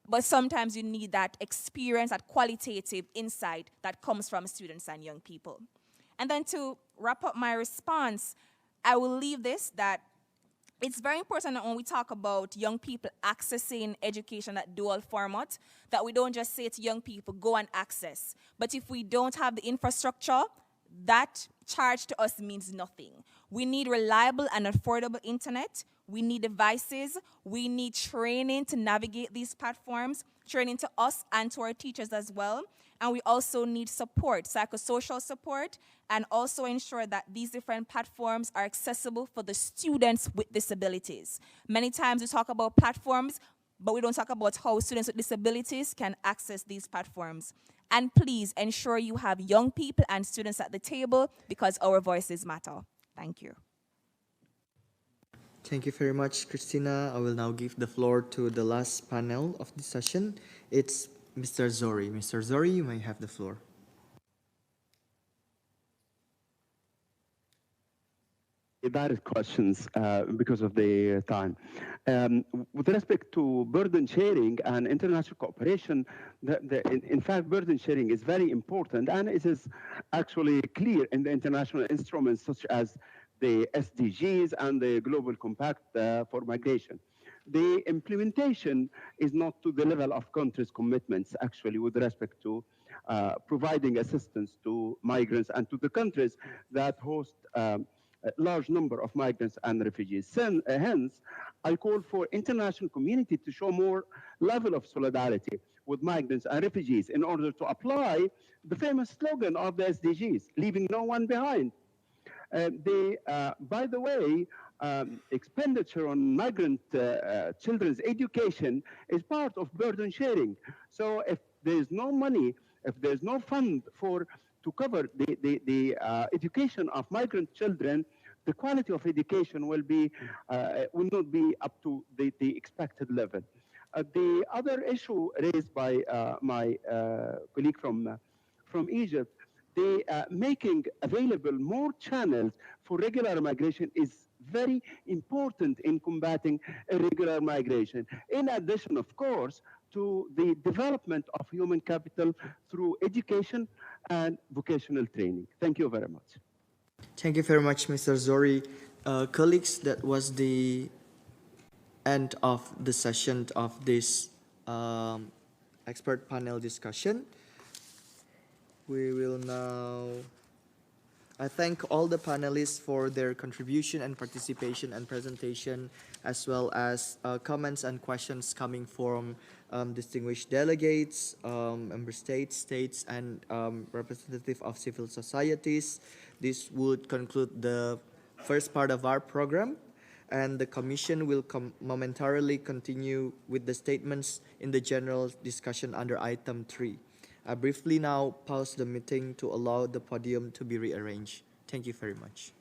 but sometimes you need that experience, that qualitative insight that comes from students and young people. And then to wrap up my response, I will leave this that it's very important that when we talk about young people accessing education at dual format, that we don't just say to young people, go and access. But if we don't have the infrastructure, that charge to us means nothing. We need reliable and affordable internet. We need devices. We need training to navigate these platforms, training to us and to our teachers as well. And we also need support, psychosocial support, and also ensure that these different platforms are accessible for the students with disabilities. Many times we talk about platforms, but we don't talk about how students with disabilities can access these platforms. And please ensure you have young people and students at the table, because our voices matter. Thank you. Thank you very much, Christina. I will now give the floor to the last panel of the session. It's Mr. Zori. Mr. Zori, you may have the floor. Direct questions because of the time. With respect to burden sharing and international cooperation, in fact, burden sharing is very important, and it is actually clear in the international instruments such as the SDGs and the Global Compact for Migration. The implementation is not to the level of countries' commitments, actually, with respect to providing assistance to migrants and to the countries that host a large number of migrants and refugees. Hence, I call for international community to show more level of solidarity with migrants and refugees in order to apply the famous slogan of the SDGs, leaving no one behind. By the way, expenditure on migrant children's education is part of burden sharing. So if there is no money, if there's no fund to cover the education of migrant children, the quality of education will not be up to the expected level. The other issue raised by my colleague from Egypt making available more channels for regular migration is very important in combating irregular migration. In addition, of course, to the development of human capital through education and vocational training. Thank you very much. Thank you very much, Mr. Zori. Colleagues, that was the end of the session of this expert panel discussion. We will now, I thank all the panelists for their contribution and participation and presentation, as well as comments and questions coming from distinguished delegates, member states, and representative of civil societies. This would conclude the first part of our program, and the Commission will momentarily continue with the statements in the general discussion under item 3. I briefly now pause the meeting to allow the podium to be rearranged. Thank you very much.